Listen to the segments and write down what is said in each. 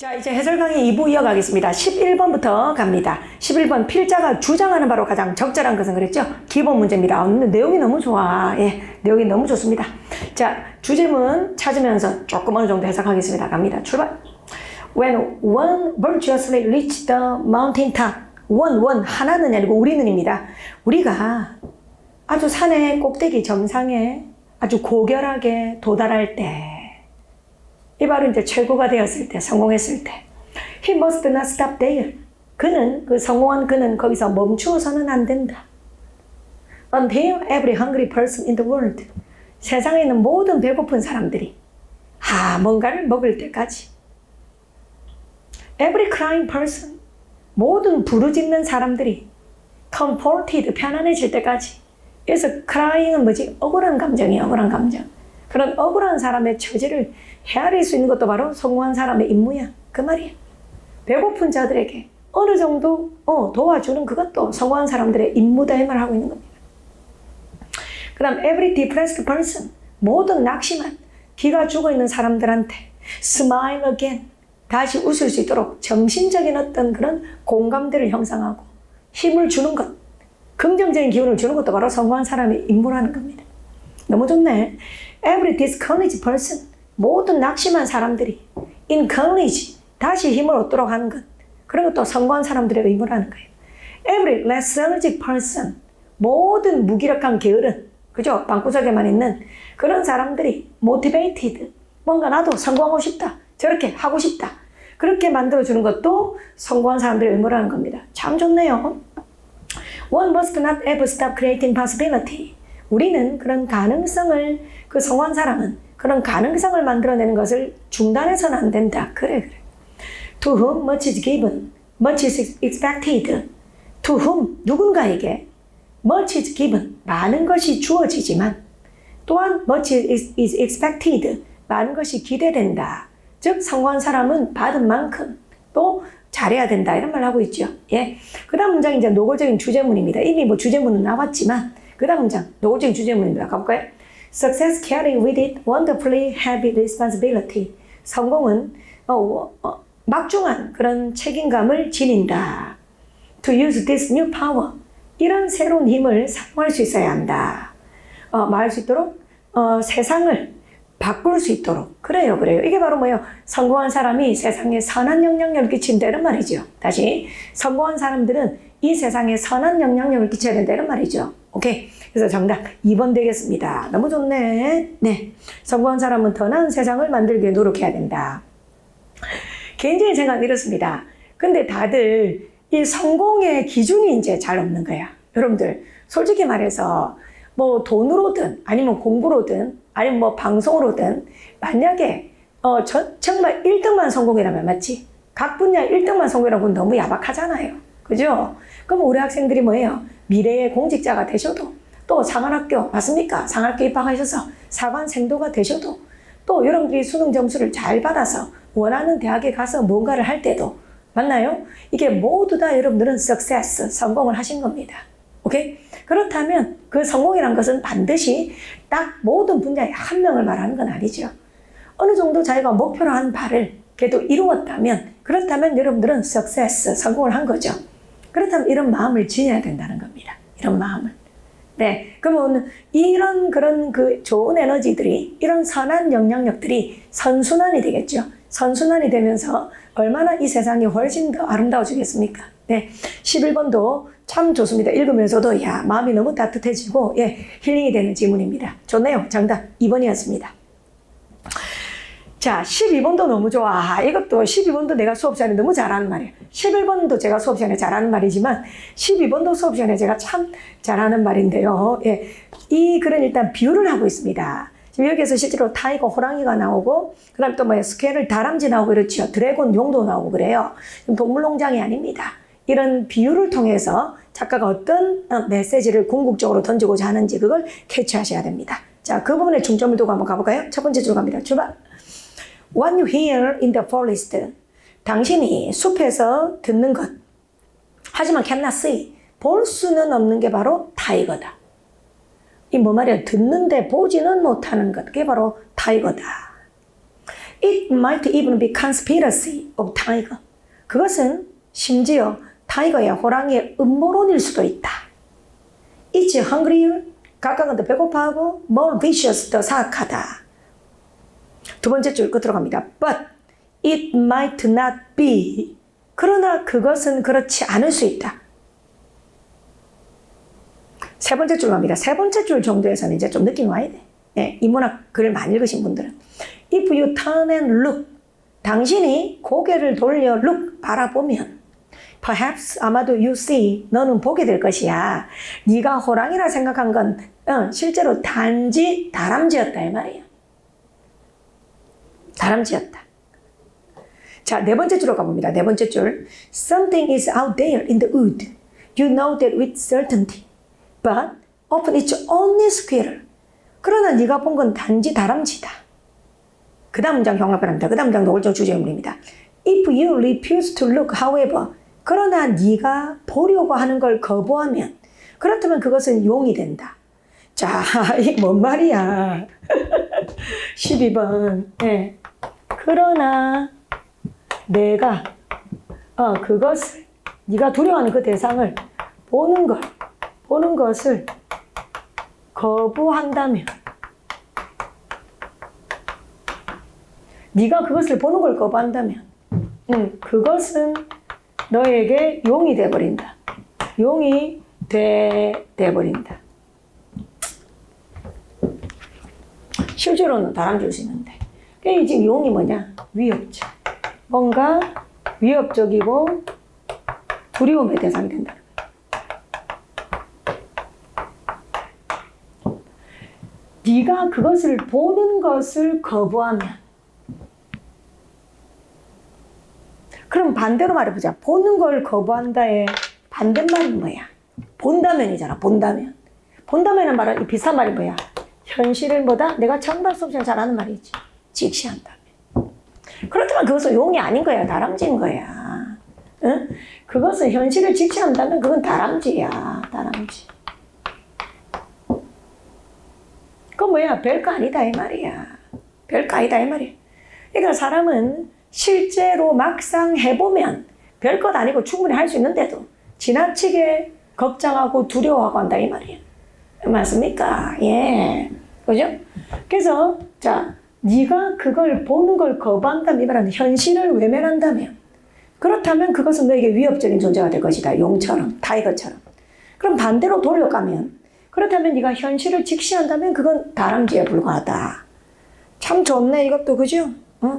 자, 이제 해설 강의 2부 이어가겠습니다. 11번부터 갑니다. 11번 필자가 주장하는 바로 가장 적절한 것은 그랬죠? 기본 문제입니다. 근데 내용이 너무 좋아. 예, 내용이 너무 좋습니다. 자, 주제문 찾으면서 조금 어느 정도 해석하겠습니다. 갑니다. 출발. When one virtuously reached the mountain top. one, 하나는 아니고 우리는입니다. 우리가 아주 산의 꼭대기 정상에 아주 고결하게 도달할 때, 이 바로 이제 최고가 되었을 때, 성공했을 때. He must not stop there. 성공한 그는 거기서 멈추어서는 안 된다. Until every hungry person in the world. 세상에 있는 모든 배고픈 사람들이 뭔가를 먹을 때까지. Every crying person. 모든 부르짖는 사람들이 comforted, 편안해질 때까지. 그래서 crying은 뭐지? 억울한 감정이에요. 억울한 감정. 그런 억울한 사람의 처지를 헤아릴 수 있는 것도 바로 성공한 사람의 임무야. 그 말이야. 배고픈 자들에게 어느 정도 도와주는 그것도 성공한 사람들의 임무다 이 말을 하고 있는 겁니다. 그 다음 every depressed person. 모든 낙심한 기가 죽어있는 사람들한테 smile again. 다시 웃을 수 있도록 정신적인 어떤 그런 공감대를 형성하고 힘을 주는 것. 긍정적인 기운을 주는 것도 바로 성공한 사람의 임무라는 겁니다. 너무 좋네. Every discouraged person. 모든 낙심한 사람들이 encourage. 다시 힘을 얻도록 하는 것. 그런 것도 성공한 사람들의 의무라는 거예요. Every lethargic person. 모든 무기력한 게으른, 그죠? 방구석에만 있는 그런 사람들이 motivated. 뭔가 나도 성공하고 싶다. 저렇게 하고 싶다. 그렇게 만들어주는 것도 성공한 사람들의 의무라는 겁니다. 참 좋네요. One must not ever stop creating possibility. 우리는 그런 가능성을, 그 성공한 사람은 그런 가능성을 만들어내는 것을 중단해서는 안 된다. 그래. To whom much is given, much is expected. To whom, 누군가에게 much is given, 많은 것이 주어지지만 또한 much is expected, 많은 것이 기대된다. 즉 성공한 사람은 받은 만큼 또 잘해야 된다. 이런 말을 하고 있죠. 예. 그 다음 문장이 이제 노골적인 주제문입니다. 이미 뭐 주제문은 나왔지만 그 다음 문장 노골적인 주제문입니다. 가볼까요? Success carry with it wonderfully heavy responsibility. 성공은 막중한 그런 책임감을 지닌다. To use this new power. 이런 새로운 힘을 사용할 수 있어야 한다. 말할 수 있도록 세상을 바꿀 수 있도록. 그래요. 이게 바로 뭐예요? 성공한 사람이 세상에 선한 영향력을 끼친다는 말이죠. 다시. 성공한 사람들은 이 세상에 선한 영향력을 끼쳐야 된다는 말이죠. 오케이. 그래서 정답 2번 되겠습니다. 너무 좋네. 네. 성공한 사람은 더 나은 세상을 만들기 위해 노력해야 된다. 개인적인 생각은 이렇습니다. 근데 다들 이 성공의 기준이 이제 잘 없는 거야. 여러분들, 솔직히 말해서 뭐 돈으로든 아니면 공부로든 아니면 뭐 방송으로든 만약에 정말 1등만 성공이라면 맞지? 각 분야 1등만 성공이라고는 너무 야박하잖아요. 그죠? 그럼 우리 학생들이 뭐예요? 미래의 공직자가 되셔도 또 상한학교 맞습니까? 상한학교 입학하셔서 사관생도가 되셔도 또 여러분들이 수능 점수를 잘 받아서 원하는 대학에 가서 뭔가를 할 때도 맞나요? 이게 모두 다 여러분들은 success, 성공을 하신 겁니다. 오케이? 그렇다면 그 성공이란 것은 반드시 딱 모든 분야에 한 명을 말하는 건 아니죠. 어느 정도 자기가 목표로 한 바를 그래도 이루었다면 그렇다면 여러분들은 success, 성공을 한 거죠. 그렇다면 이런 마음을 지녀야 된다는 겁니다. 이런 마음을. 네. 그러면 이런 그런 그 좋은 에너지들이, 이런 선한 영향력들이 선순환이 되겠죠. 선순환이 되면서 얼마나 이 세상이 훨씬 더 아름다워지겠습니까? 네. 11번도 참 좋습니다. 읽으면서도 마음이 너무 따뜻해지고 힐링이 되는 질문입니다. 좋네요. 정답 2번이었습니다. 자, 12번도 너무 좋아. 이것도 12번도 내가 수업 시간에 너무 잘하는 말이에요. 11번도 제가 수업 시간에 잘하는 말이지만 12번도 수업 시간에 제가 참 잘하는 말인데요. 이 글은 일단 비유를 하고 있습니다. 지금 여기에서 실제로 타이거, 호랑이가 나오고 그 다음에 또 스퀘럴, 다람쥐 나오고 그렇죠. 드래곤, 용도 나오고 그래요. 동물농장이 아닙니다. 이런 비유를 통해서 작가가 어떤 메시지를 궁극적으로 던지고자 하는지 그걸 캐치하셔야 됩니다. 자, 그 부분에 중점을 두고 한번 가볼까요? 첫 번째 줄 갑니다. 출발! What you hear in the forest. 당신이 숲에서 듣는 것. 하지만 cannot see. 볼 수는 없는 게 바로 타이거다. 이 뭐 말이야? 듣는데 보지는 못하는 것. 그게 바로 타이거다. It might even be conspiracy of tiger. 그것은 심지어 타이거의 호랑이의 음모론일 수도 있다. It's hungrier. 각각은 더 배고파하고 more vicious, 더 사악하다. 두 번째 줄 끝으로 갑니다. But it might not be. 그러나 그것은 그렇지 않을 수 있다. 세 번째 줄 갑니다. 세 번째 줄 정도에서는 이제 좀 느낌이 와야 돼. 네, 인문학 글을 많이 읽으신 분들은. If you turn and look. 당신이 고개를 돌려 look 바라보면 perhaps 아마도 you see 너는 보게 될 것이야. 네가 호랑이라 생각한 건 실제로 단지 다람쥐였다 이 말이야. 다람쥐였다. 자, 네 번째 줄로 가봅니다. 네 번째 줄. Something is out there in the wood. You know that with certainty. But often it's only squirrel. 그러나 네가 본 건 단지 다람쥐다. 그 다음 문장 경합변합니다. 그 다음 문장 노골적 주제문입니다. If you refuse to look, however. 그러나 네가 보려고 하는 걸 거부하면 그렇다면 그것은 용이 된다. 자, 이게 뭔 말이야. 12번. 네. 그러나 내가 그것을 네가 두려워하는 그 대상을 보는 것을 거부한다면 네가 그것을 보는 걸 거부한다면 그것은 너에게 용이 돼버린다. 용이 돼버린다. 실제로는 다람쥐일 수 있는데 이게 지금 용이 뭐냐? 위협적. 뭔가 위협적이고 두려움의 대상이 된다는 거예요. 네가 그것을 보는 것을 거부하면 그럼 반대로 말해보자. 보는 걸 거부한다의 반대말은 뭐야? 본다면이잖아. 본다면. 본다면은 말은 비슷한 말이 뭐야? 현실을 보다 내가 정말 수없이 잘 아는 말이지. 직시한다면. 그렇다면 그것은 용이 아닌 거야. 다람쥐인 거야. 응? 그것은 현실을 직시한다면 그건 다람쥐야. 다람쥐. 그건 뭐야? 별거 아니다 이 말이야. 별거 아니다 이 말이야. 그러니까 사람은 실제로 막상 해보면 별것 아니고 충분히 할 수 있는데도 지나치게 걱정하고 두려워하고 한다 이 말이에요. 맞습니까? 예. 그죠? 그래서 자, 네가 그걸 보는 걸 거부한다면 이 말은 현실을 외면한다면 그렇다면 그것은 너에게 위협적인 존재가 될 것이다. 용처럼, 타이거처럼. 그럼 반대로 돌려가면 그렇다면 네가 현실을 직시한다면 그건 다람쥐에 불과하다. 참 좋네 이것도 그죠?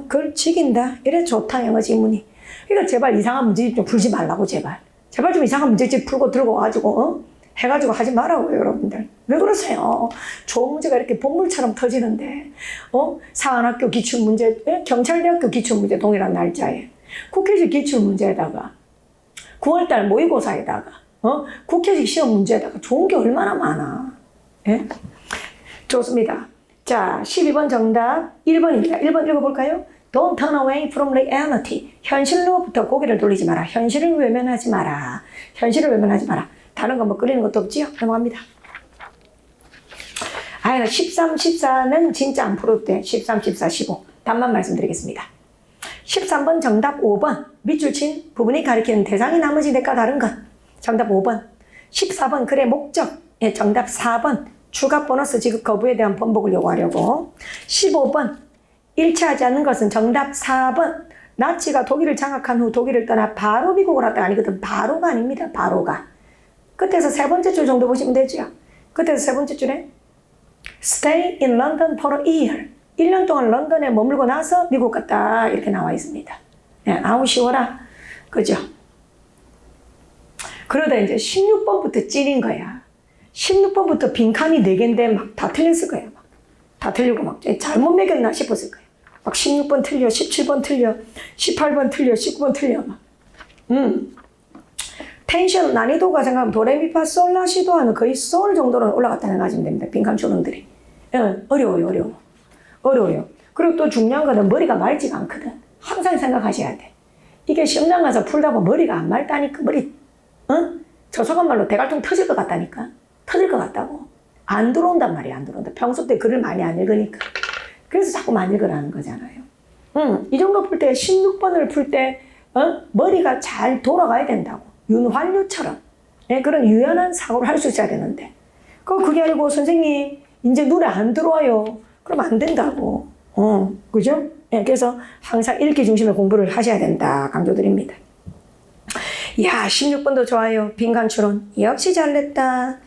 그걸 지긴다. 이래 좋다 영어 지문이. 그러니까 제발 이상한 문제집 좀 풀지 말라고 제발. 제발 좀 이상한 문제집 풀고 들고 와가지고 해가지고 하지 말라고요 여러분들. 왜 그러세요? 좋은 문제가 이렇게 본물처럼 터지는데 사관학교 기출문제, 경찰대학교 기출문제 동일한 날짜에 국회식 기출문제에다가 9월달 모의고사에다가 국회식 시험 문제에다가 좋은 게 얼마나 많아. 예? 좋습니다. 자, 12번 정답 1번입니다. 1번 읽어볼까요? Don't turn away from reality. 현실로부터 고개를 돌리지 마라. 현실을 외면하지 마라. 현실을 외면하지 마라. 다른 거 뭐 끌리는 것도 없지요? 넘어갑니다. 13, 14는 진짜 안 풀어도 돼. 13, 14, 15. 답만 말씀드리겠습니다. 13번 정답 5번. 밑줄 친 부분이 가리키는 대상이 나머지 대가 다른 것. 정답 5번. 14번 글의 목적. 예, 정답 4번. 추가 보너스 지급 거부에 대한 번복을 요구하려고. 15번. 일치하지 않는 것은 정답 4번. 나치가 독일을 장악한 후 독일을 떠나 바로 미국을 왔다가 아니거든. 바로가 아닙니다. 바로가. 끝에서 세 번째 줄 정도 보시면 되죠. 끝에서 세 번째 줄에 Stay in London for a year. 1년 동안 런던에 머물고 나서 미국 갔다. 이렇게 나와 있습니다. 네, 아우 쉬워라. 그죠? 그러다 이제 16번부터 찔린 거야. 16번부터 빈칸이 4개인데 막 다 틀렸을 거예요. 막. 다 틀리고 막 잘못 매겼나 싶었을 거예요. 막 16번 틀려, 17번 틀려, 18번 틀려, 19번 틀려. 막. 텐션 난이도가 생각하면 도레미파 솔라시도 하면 거의 솔 정도로 올라갔다 생각하시면 됩니다. 빈칸 초등들이. 어려워요. 그리고 또 중요한 거는 머리가 맑지가 않거든. 항상 생각하셔야 돼. 이게 시험장 가서 풀다 보면 머리가 안 맑다니까. 저속한 말로 대갈통 터질 것 같다니까. 터질 것 같다고. 안 들어온단 말이야. 안 들어온다. 평소 때 글을 많이 안 읽으니까. 그래서 자꾸 많이 읽으라는 거잖아요. 이 정도 풀 때 16번을 풀 때 머리가 잘 돌아가야 된다고. 윤활유처럼. 예, 그런 유연한 사고를 할 수 있어야 되는데. 그게 아니고 선생님 이제 눈에 안 들어와요. 그럼 안 된다고. 그죠? 예, 그래서 항상 읽기 중심의 공부를 하셔야 된다. 강조드립니다. 야, 16번도 좋아요. 빈칸추론. 역시 잘냈다.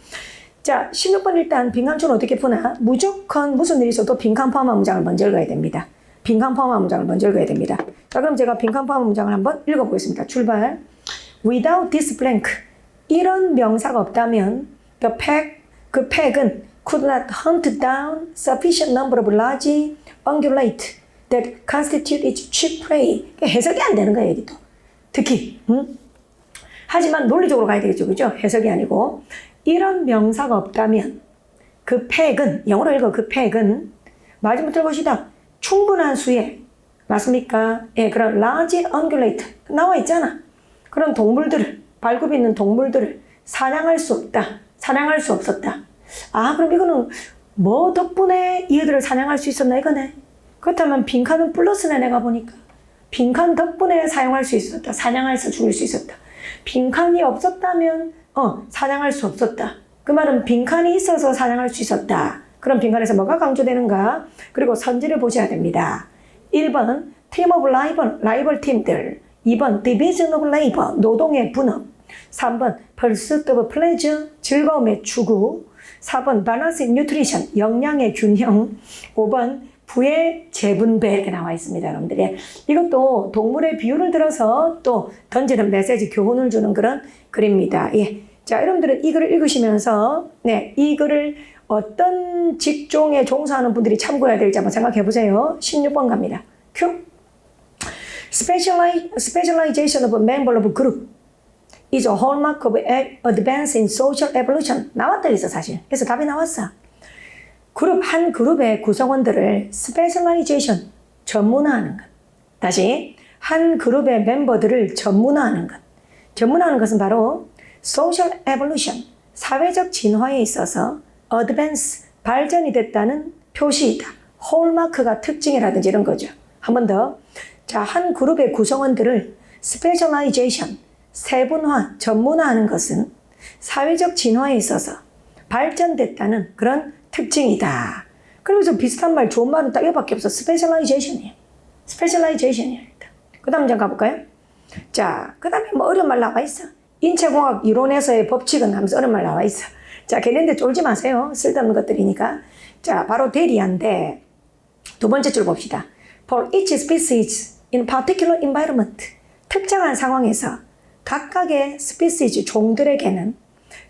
자, 16번 일단 빈칸추론 어떻게 푸나? 무조건 무슨 일이 있어도 빈칸 포함한 문장을 먼저 읽어야 됩니다. 빈칸 포함한 문장을 먼저 읽어야 됩니다. 자, 그럼 제가 빈칸 포함한 문장을 한번 읽어보겠습니다. 출발. Without this blank. 이런 명사가 없다면 the pack, 그 pack은 could not hunt down sufficient number of large ungulate that constitute its chief prey. 해석이 안 되는 거예요, 여기도. 특히. 하지만 논리적으로 가야 되겠죠. 그죠? 해석이 아니고. 이런 명사가 없다면 그 팩은, 영어로 읽어 그 팩은, 마지막 들것이다. 충분한 수의, 맞습니까? 예, 그런 large ungulate 나와 있잖아. 그런 동물들을, 발굽이 있는 동물들을 사냥할 수 없다. 사냥할 수 없었다. 아, 그럼 이거는 뭐 덕분에 이들을 사냥할 수 있었나 이거네. 그렇다면 빈칸은 플러스네. 내가 보니까 빈칸 덕분에 사용할 수 있었다. 사냥해서 죽일 수 있었다. 빈칸이 없었다면 사냥할 수 없었다. 그 말은 빈칸이 있어서 사냥할 수 있었다. 그럼 빈칸에서 뭐가 강조되는가? 그리고 선지를 보셔야 됩니다. 1번 team of 라이벌 팀들. 2번 division of labor, 노동의 분업. 3번 pursuit of pleasure, 즐거움의 추구. 4번 balanced nutrition, 영양의 균형. 5번 부의 재분배 이렇게 나와 있습니다. 여러분들이 이것도 동물의 비유를 들어서 또 던지는 메시지, 교훈을 주는 그런 글입니다. 예. 자, 여러분들은 이 글을 읽으시면서 이 글을 어떤 직종에 종사하는 분들이 참고해야 될지 한번 생각해 보세요. 16번 갑니다. 큐. Specialization of a member of a group is a hallmark of advance in social evolution. 나왔다 있어 사실. 그래서 답이 나왔어. 한 그룹의 구성원들을 specialization, 전문화하는 것. 다시, 한 그룹의 멤버들을 전문화하는 것. 전문화하는 것은 바로 social evolution, 사회적 진화에 있어서 advance, 발전이 됐다는 표시이다. 홀마크가 특징이라든지 이런 거죠. 한 번 더. 자, 한 그룹의 구성원들을 specialization, 세분화, 전문화하는 것은 사회적 진화에 있어서 발전됐다는 그런 특징이다. 그러면서 비슷한 말, 좋은 말은 딱 이거밖에 없어. 스페셜라이제이션이에요. 스페셜라이제이션이에요. 그 다음 장 가볼까요? 자, 그 다음에 뭐 어려운 말 나와 있어. 인체공학 이론에서의 법칙은 하면서 어려운 말 나와 있어. 자, 걔네들 쫄지 마세요. 쓸데없는 것들이니까. 자, 바로 대리한데 두 번째 줄 봅시다. For each species in particular environment. 특정한 상황에서 각각의 species, 종들에게는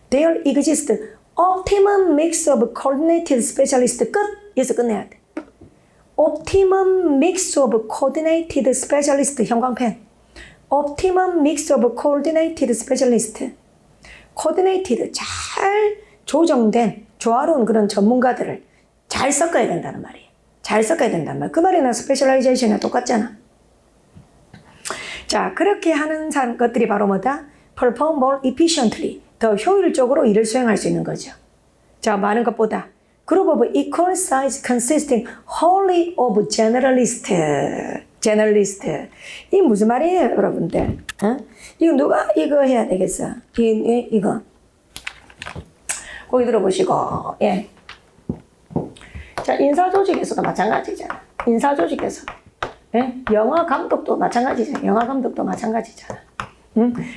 there exists optimum mix of coordinated specialist. 끝! 여기서 끝내야 돼. optimum mix of coordinated specialist. 형광펜. optimum mix of coordinated specialist. coordinated, 잘 조정된, 조화로운 그런 전문가들을 잘 섞어야 된다는 말이에요. 잘 섞어야 된다는 말. 그 말이나 스페셜라이제이션이랑 똑같잖아. 자, 그렇게 하는 것들이 바로 뭐다? perform more efficiently. 더 효율적으로 일을 수행할 수 있는 거죠. 자, 많은 것보다 group of equal size consisting wholly of generalist. 이 무슨 말이에요, 여러분들? 이거 누가 이거 해야 되겠어? 이거. 거기 들어보시고, 예. 자, 인사조직에서도 마찬가지잖아. 인사조직에서. 예? 영화 감독도 마찬가지잖아. 영화 감독도 마찬가지잖아.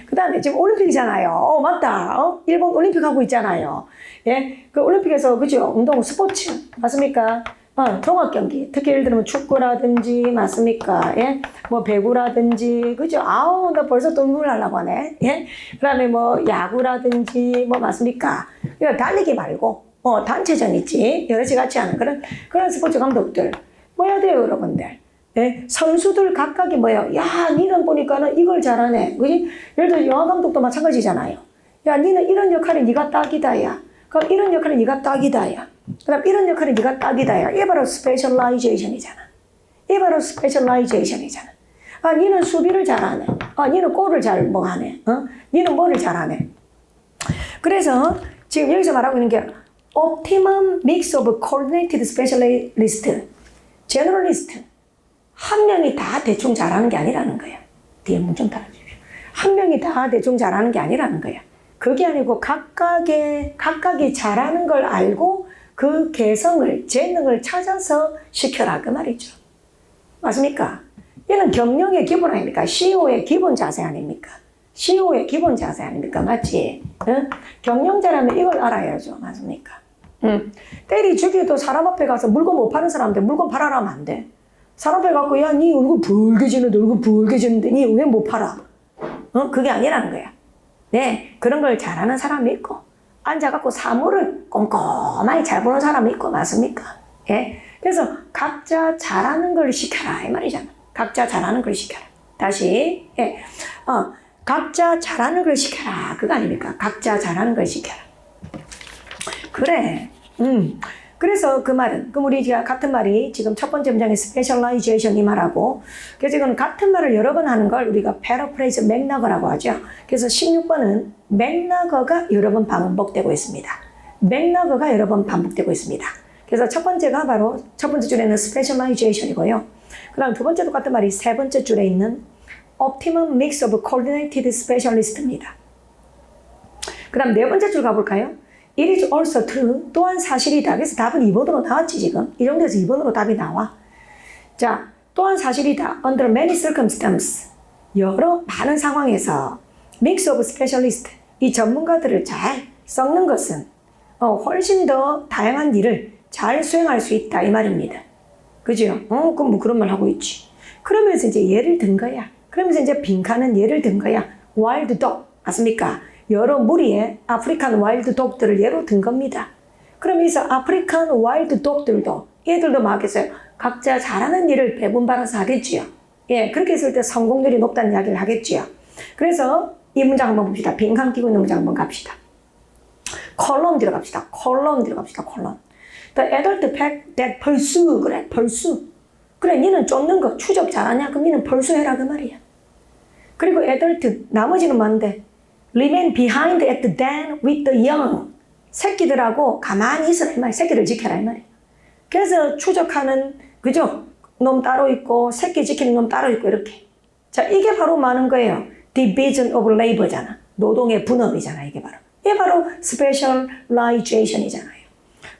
그 다음에 지금 올림픽이잖아요. 맞다. 일본 올림픽 하고 있잖아요. 예? 그 올림픽에서, 그죠? 운동, 스포츠. 맞습니까? 종합경기. 특히 예를 들면 축구라든지, 맞습니까? 예? 뭐 배구라든지, 그죠? 아우, 나 벌써 눈물 나려고 하네. 예? 그 다음에 뭐 야구라든지, 뭐 맞습니까? 이거 달리기 말고, 단체전 있지. 여럿이 같이 하는 그런 스포츠 감독들. 뭐 해야 돼요, 여러분들? 예? 선수들 각각이 뭐예요? 야, 니는 보니까는 이걸 잘하네. 그지? 예를 들어 영화 감독도 마찬가지잖아요. 야, 니는 이런 역할이 니가 딱이다, 야. 그럼 이런 역할이 니가 딱이다, 야. 그럼 이런 역할이 니가 딱이다, 야. 이게 바로 스페셜라이제이션이잖아. 이게 바로 스페셜라이제이션이잖아. 아, 니는 수비를 잘하네. 아, 니는 골을 잘 뭐 하네. 니는 뭐를 잘하네. 그래서 지금 여기서 말하고 있는 게 optimum mix of coordinated specialist, generalist. 한 명이 다 대충 잘하는 게 아니라는 거야. 뒤에 문 좀 닫아주십시오. 한 명이 다 대충 잘하는 게 아니라는 거야. 그게 아니고 각각이 잘하는 걸 알고 그 개성을, 재능을 찾아서 시켜라 그 말이죠. 맞습니까? 이는 경영의 기본 아닙니까? CEO의 기본 자세 아닙니까? CEO의 기본 자세 아닙니까? 맞지? 응? 경영자라면 이걸 알아야죠. 맞습니까? 응. 때리 죽여도 사람 앞에 가서 물건 못 파는 사람한테 물건 팔아라 하면 안 돼. 사람 앞에 가고 야, 니 얼굴 붉게지는데 니 왜 못 팔아? 그게 아니라는 거야. 네, 그런 걸 잘하는 사람이 있고 앉아갖고 사물을 꼼꼼하게 잘 보는 사람이 있고 맞습니까? 예. 그래서 각자 잘하는 걸 시켜라 이 말이잖아. 각자 잘하는 걸 시켜라. 다시 예. 각자 잘하는 걸 시켜라 그거 아닙니까? 각자 잘하는 걸 시켜라. 그래. 그래서 그 말은, 그럼 우리 같은 말이 지금 첫 번째 문장의 specialization 이 말하고, 그래서 이건 같은 말을 여러 번 하는 걸 우리가 paraphrase 맥락어라고 하죠. 그래서 16번은 맥락어가 여러 번 반복되고 있습니다. 맥락어가 여러 번 반복되고 있습니다. 그래서 첫 번째가 바로 첫 번째 줄에는 specialization이고요. 그 다음 두 번째도 같은 말이 세 번째 줄에 있는 optimum mix of coordinated specialist입니다. 그 다음 네 번째 줄 가볼까요? It is also true. 또한 사실이다. 그래서 답은 2번으로 나왔지 지금. 이 정도에서 2번으로 답이 나와. 자, 또한 사실이다. Under many circumstances. 많은 상황에서 mix of specialists. 이 전문가들을 잘 섞는 것은 훨씬 더 다양한 일을 잘 수행할 수 있다. 이 말입니다. 그죠? 그럼 뭐 그런 말 하고 있지. 그러면서 이제 예를 든 거야. 그러면서 이제 빈칸은 예를 든 거야. wild dog. 맞습니까? 여러 무리의 아프리칸 와일드 독들을 예로 든 겁니다. 그러면서 아프리칸 와일드 독들도 얘들도 막 하겠어요. 각자 잘하는 일을 배분받아서 하겠지요. 예, 그렇게 했을 때 성공률이 높다는 이야기를 하겠지요. 그래서 이 문장 한번 봅시다. 빈칸 끼고 있는 문장 한번 갑시다. 콜럼 들어갑시다. 콜럼. The adult pack that pursue. 그래, pursue. 그래, 니는 쫓는 거 추적 잘하냐? 그럼 니는 pursue해라 그 말이야. 그리고 adult, 나머지는 뭔데? Remain behind at the den with the young. 새끼들하고 가만히 있으라 이 말이야. 새끼들 지켜라 이 말이야. 그래서 추적하는 그죠? 놈 따로 있고 새끼 지키는 놈 따로 있고 이렇게. 자, 이게 바로 많은 거예요. Division of labor잖아. 노동의 분업이잖아. 이게 바로 specialization이잖아요.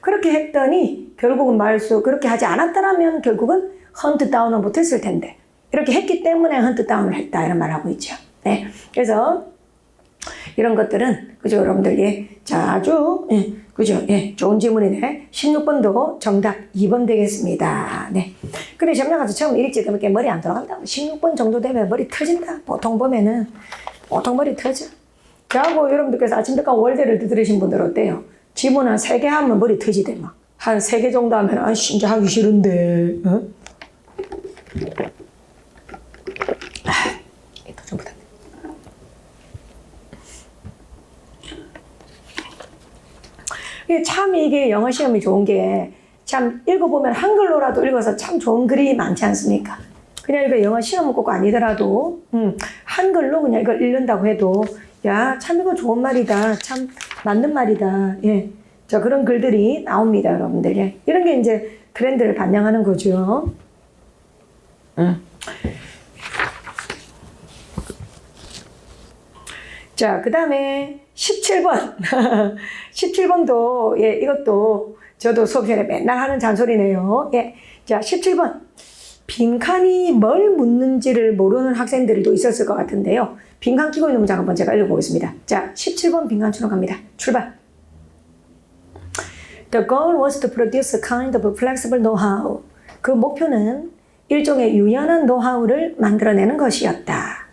그렇게 했더니 결국은 그렇게 하지 않았더라면 결국은 헌트 다운은 못했을 텐데 이렇게 했기 때문에 헌트 다운을 했다 이런 말을 하고 있죠. 네, 그래서 이런 것들은 그죠 여러분들 자 아주 그죠 좋은 질문이네. 16번도 정답 2번 되겠습니다. 네. 근데 점장 가서 처음 일찍 그렇게 머리 안 돌아간다. 16번 정도 되면 머리 터진다. 보통 보면은 머리 터져. 저하고 여러분들께서 아침부터 월대를 들으신 분들 어때요? 지문 한 3개 하면 머리 터지대 막. 한 3개 정도 하면 진짜 하기 싫은데. 더 전부 다. 참 이게 영어 시험이 좋은 게 참 읽어보면 한글로라도 읽어서 참 좋은 글이 많지 않습니까? 그냥 이거 영어 시험은 꼭 아니더라도 한글로 그냥 이걸 읽는다고 해도 야, 참 이거 좋은 말이다. 참 맞는 말이다. 예. 자, 그런 글들이 나옵니다, 여러분들. 예. 이런 게 이제 트렌드를 반영하는 거죠. 자, 그 다음에 17번. 17번도, 예, 이것도 저도 수업 시간에 맨날 하는 잔소리네요. 예. 자, 17번. 빈칸이 뭘 묻는지를 모르는 학생들도 있었을 것 같은데요. 빈칸 끼고 있는 문장 한번 제가 읽어보겠습니다. 자, 17번 빈칸처럼 갑니다. 출발. The goal was to produce a kind of flexible know-how. 그 목표는 일종의 유연한 노하우를 만들어내는 것이었다.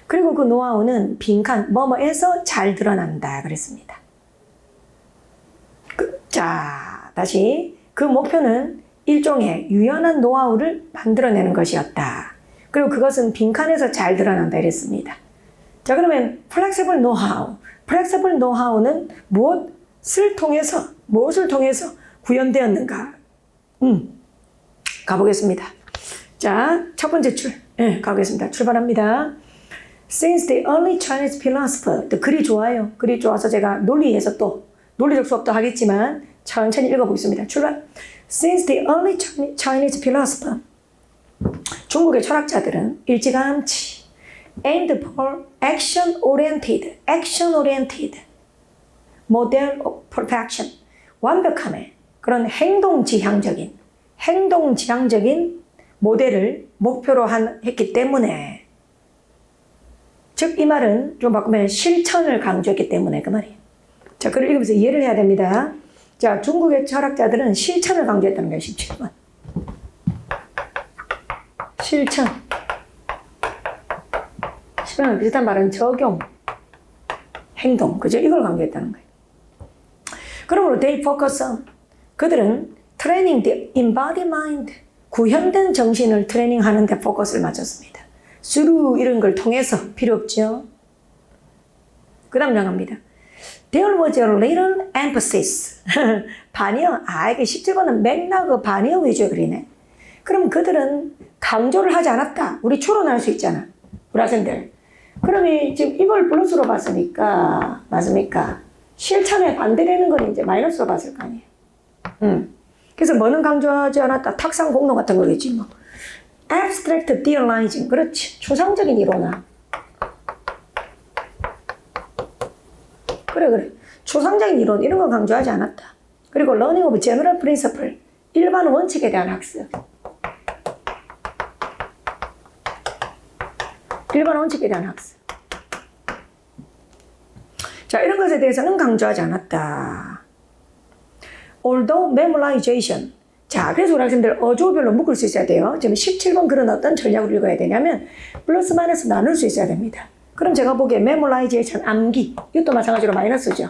그리고 그 노하우는 빈칸 뭐뭐에서 잘 드러난다 그랬습니다. 자, 다시 그 목표는 일종의 유연한 노하우를 만들어내는 것이었다. 그리고 그것은 빈칸에서 잘 드러난다 이랬습니다. 자, 그러면 flexible knowhow는 무엇을 통해서 구현되었는가? 가보겠습니다. 자, 첫 번째 줄 가보겠습니다. 출발합니다. Since the early Chinese philosopher, 글이 좋아요. 글이 좋아서 제가 논리에서 또 논리적 수업도 하겠지만 천천히 읽어보겠습니다. 출발. Since the early Chinese philosopher, 중국의 철학자들은 일찌감치 aimed for action oriented model of perfection, 완벽함의 그런 행동 지향적인 모델을 목표로 했기 때문에, 즉 이 말은 좀 바꾸면 실천을 강조했기 때문에 그 말이에요. 자, 그걸 읽으면서 이해를 해야 됩니다. 자, 중국의 철학자들은 실천을 강조했다는 거예요. 17번. 실천. 10번은 비슷한 말은 적용, 행동, 그죠? 이걸 강조했다는 거예요. 그러므로 they focus on, 그들은 training the embodied mind, 구현된 정신을 트레이닝하는 데 포커스를 맞췄습니다. through 이런 걸 통해서 필요 없죠. 그 다음 장합니다. There was a little emphasis. 반역. 이게 17번은 맥락의 반역 위주의 글이네. 그럼 그들은 강조를 하지 않았다. 우리 추론할 수 있잖아. 우리 학생들. 그러면 지금 이걸 플러스로 봤으니까, 맞습니까? 실천에 반대되는 건 이제 마이너스로 봤을 거 아니에요. 그래서 뭐는 강조하지 않았다. 탁상 공론 같은 거겠지, 뭐. Abstract theorizing. 그렇지. 추상적인 이론화. 그래. 추상적인 이론, 이런 거 강조하지 않았다. 그리고 learning of general principle. 일반 원칙에 대한 학습. 일반 원칙에 대한 학습. 자, 이런 것에 대해서는 강조하지 않았다. Although memorization. 자, 그래서 우리 학생들 어조별로 묶을 수 있어야 돼요. 지금 17번 글은 어떤 전략을 읽어야 되냐면 플러스 마이너스 나눌 수 있어야 됩니다. 그럼 제가 보기에 memorization, 암기. 이것도 마찬가지로 마이너스죠.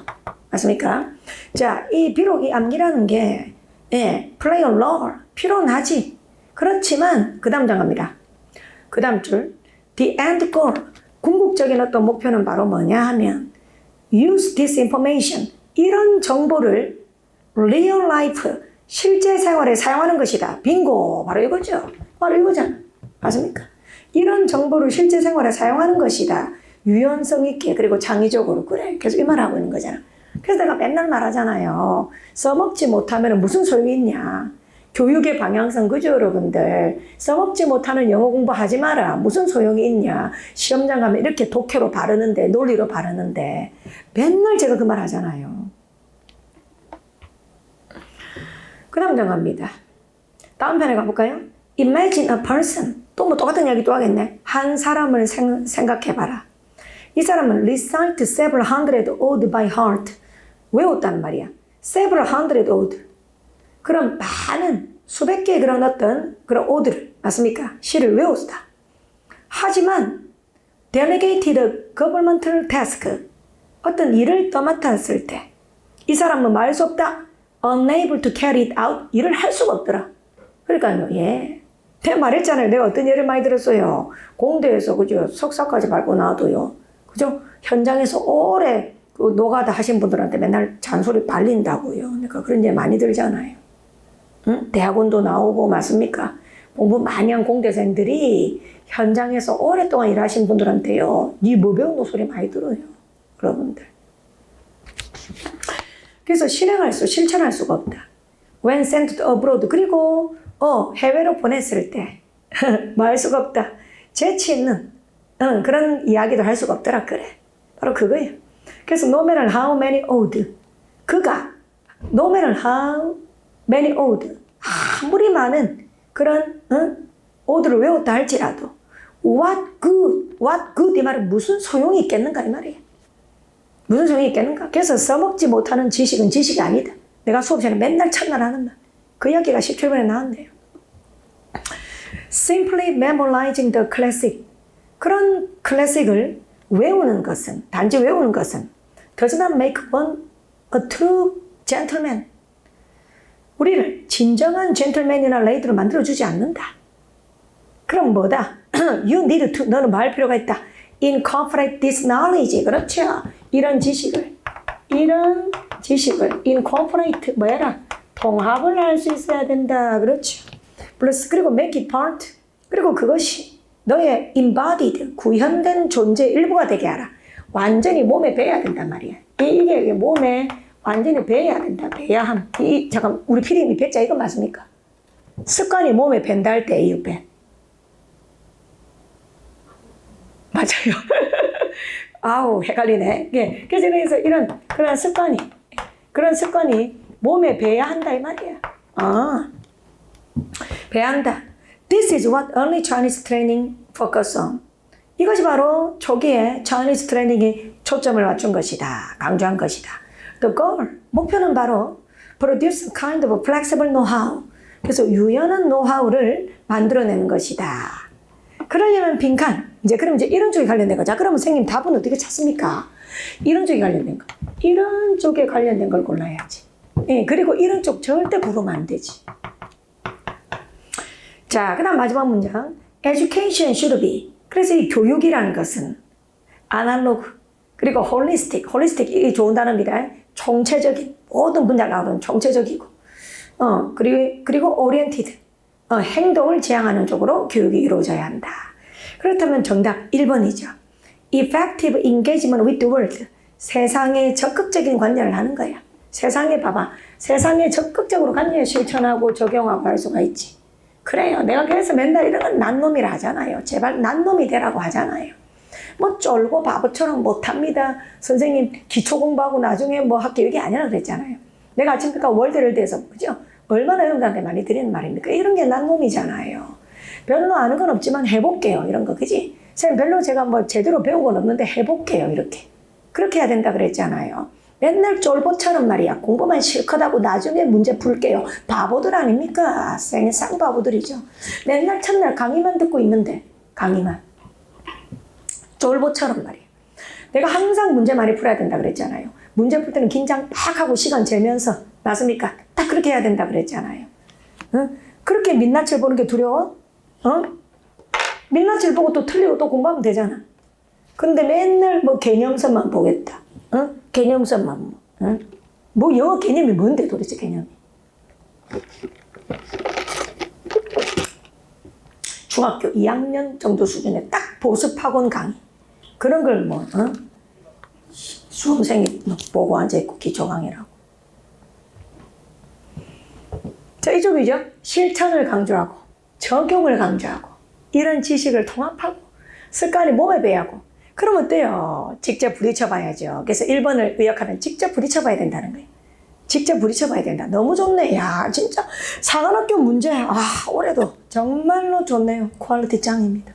맞습니까? 자, 비록 이 암기라는 게 play a role, 필요는 하지. 그렇지만 그 다음 장갑니다. 그 다음 줄 the end goal, 궁극적인 어떤 목표는 바로 뭐냐 하면 use this information, 이런 정보를 real life, 실제 생활에 사용하는 것이다. 빙고! 바로 이거죠. 바로 이거잖아. 맞습니까? 이런 정보를 실제 생활에 사용하는 것이다. 유연성 있게, 그리고 창의적으로. 그래. 계속 이 말 하고 있는 거잖아. 그래서 내가 맨날 말하잖아요. 써먹지 못하면 무슨 소용이 있냐. 교육의 방향성, 그죠, 여러분들? 써먹지 못하는 영어 공부하지 마라. 무슨 소용이 있냐. 시험장 가면 이렇게 독해로 바르는데, 논리로 바르는데. 맨날 제가 그 말 하잖아요. 그 다음 장갑니다. 다음 편에 가볼까요? Imagine a person. 또 뭐 똑같은 이야기 또 하겠네. 한 사람을 생각해봐라. 이 사람은 recite several hundred ode by heart. 외웠다는 말이야. several hundred ode. 그런 많은 수백 개의 그런 어떤 그런 오드를, 맞습니까? 시를 외웠다. 하지만 delegated governmental task, 어떤 일을 떠맡았을 때 이 사람은 말할 수 없다. unable to carry it out, 일을 할 수가 없더라. 그러니까요, 내가 말했잖아요. 내가 어떤 예를 많이 들었어요. 공대에서, 그죠? 석사까지 밟고 나와도요. 그죠? 현장에서 오래 그 노가다 하신 분들한테 맨날 잔소리 발린다고요. 그러니까 그런 예 많이 들잖아요. 응? 대학원도 나오고, 맞습니까? 공부 많이 한 공대생들이 현장에서 오랫동안 일하신 분들한테요. 니 뭐 배운 거 소리 많이 들어요. 여러분들. 그래서 실천할 수가 없다. When sent abroad. 그리고 해외로 보냈을 때 뭐 할 수가 없다. 재치 있는 그런 이야기도 할 수가 없더라. 그래. 바로 그거예요. 그래서 no matter how many ode. 그가 no matter how many ode. 아무리 많은 그런 오드를 외웠다 할지라도 what good 이 말은 무슨 소용이 있겠는가 이 말이에요. 무슨 소용이 있겠는가? 그래서 써먹지 못하는 지식은 지식이 아니다. 내가 수업 시간에 맨날 첫날 하는 말. 그 이야기가 17번에 나왔네요. Simply memorizing the classic. 그런 클래식을 외우는 것은, 단지 외우는 것은 does not make one a true gentleman. 우리를 진정한 젠틀맨이나 레이드로 만들어주지 않는다. 그럼 뭐다? You need to, 너는 뭐 할 필요가 있다. Incorporate this knowledge. 그렇죠. 이런 지식을 incorporate, 뭐해라? 통합을 할 수 있어야 된다. 그렇죠. 플러스, 그리고 make it part. 그리고 그것이 너의 embodied, 구현된 존재의 일부가 되게 하라. 완전히 몸에 배야 된단 말이야. 이게 몸에 완전히 배야 된다. 배야함. 잠깐, 우리 피디님이 배자 이거 맞습니까? 습관이 몸에 밴다 할 때 이 배. 맞아요. 아우, 헷갈리네. 예. 그래서 그런 습관이 몸에 배야 한다, 이 말이야. 배야 한다. This is what early Chinese training focus on. 이것이 바로 초기에 Chinese training이 초점을 맞춘 것이다. 강조한 것이다. The goal, 목표는 바로 produce a kind of flexible know-how. 그래서 유연한 노하우를 만들어내는 것이다. 그러려면 빈칸, 그럼 이제 이런 쪽에 관련된 거죠. 그러면 선생님 답은 어떻게 찾습니까? 이런 쪽에 관련된 거. 이런 쪽에 관련된 걸 골라야지. 예, 그리고 이런 쪽 절대 부르면 안 되지. 자, 그 다음 마지막 문장. Education should be. 그래서 이 교육이라는 것은 아날로그, 그리고 홀리스틱 이 좋은 단어입니다. 총체적인, 모든 분야가 나오는 총체적이고, 그리고 오리엔티드, 행동을 지향하는 쪽으로 교육이 이루어져야 한다. 그렇다면 정답 1번이죠. Effective engagement with the world. 세상에 적극적인 관여를 하는 거야. 세상에 적극적으로 관여 실천하고 적용하고 할 수가 있지. 그래요. 내가 그래서 맨날 이런 건 난놈이라 하잖아요. 제발 난놈이 되라고 하잖아요. 뭐 쫄고 바보처럼 못합니다. 선생님 기초 공부하고 나중에 뭐 학교 이게 아니라 그랬잖아요. 내가 아침부터 월드를 대해서 그죠? 얼마나 여러분들한테 많이 드리는 말입니까? 이런 게 난놈이잖아요. 별로 아는 건 없지만 해볼게요. 이런 거 그지? 선생님 별로 제가 뭐 제대로 배운 건 없는데 해볼게요. 이렇게. 그렇게 해야 된다 그랬잖아요. 맨날 쫄보처럼 말이야. 공부만 실컷 하고 나중에 문제 풀게요. 바보들 아닙니까? 쌍바보들이죠. 맨날 첫날 강의만 듣고 있는데 강의만. 쫄보처럼 말이야. 내가 항상 문제 많이 풀어야 된다 그랬잖아요. 문제 풀 때는 긴장 팍 하고 시간 재면서 맞습니까? 딱 그렇게 해야 된다 그랬잖아요. 응? 그렇게 민낯을 보는 게 두려워? 민낯을 보고 또 틀리고 또 공부하면 되잖아. 근데 맨날 뭐 개념서만 보겠다. 개념서만 뭐 영어 개념이 뭔데 도대체 개념이. 중학교 2학년 정도 수준의 딱 보습학원 강의. 그런 걸 뭐, 수험생이 보고 앉아있고 기초 강의라고. 자, 이쪽이죠. 실천을 강조하고, 적용을 강조하고, 이런 지식을 통합하고, 습관이 몸에 배하고, 그럼 어때요? 직접 부딪혀봐야죠. 그래서 1번을 의역하면 직접 부딪혀봐야 된다는 거예요. 직접 부딪혀봐야 된다. 너무 좋네. 야, 진짜 사관학교 문제. 올해도 정말로 좋네요. 퀄리티 짱입니다.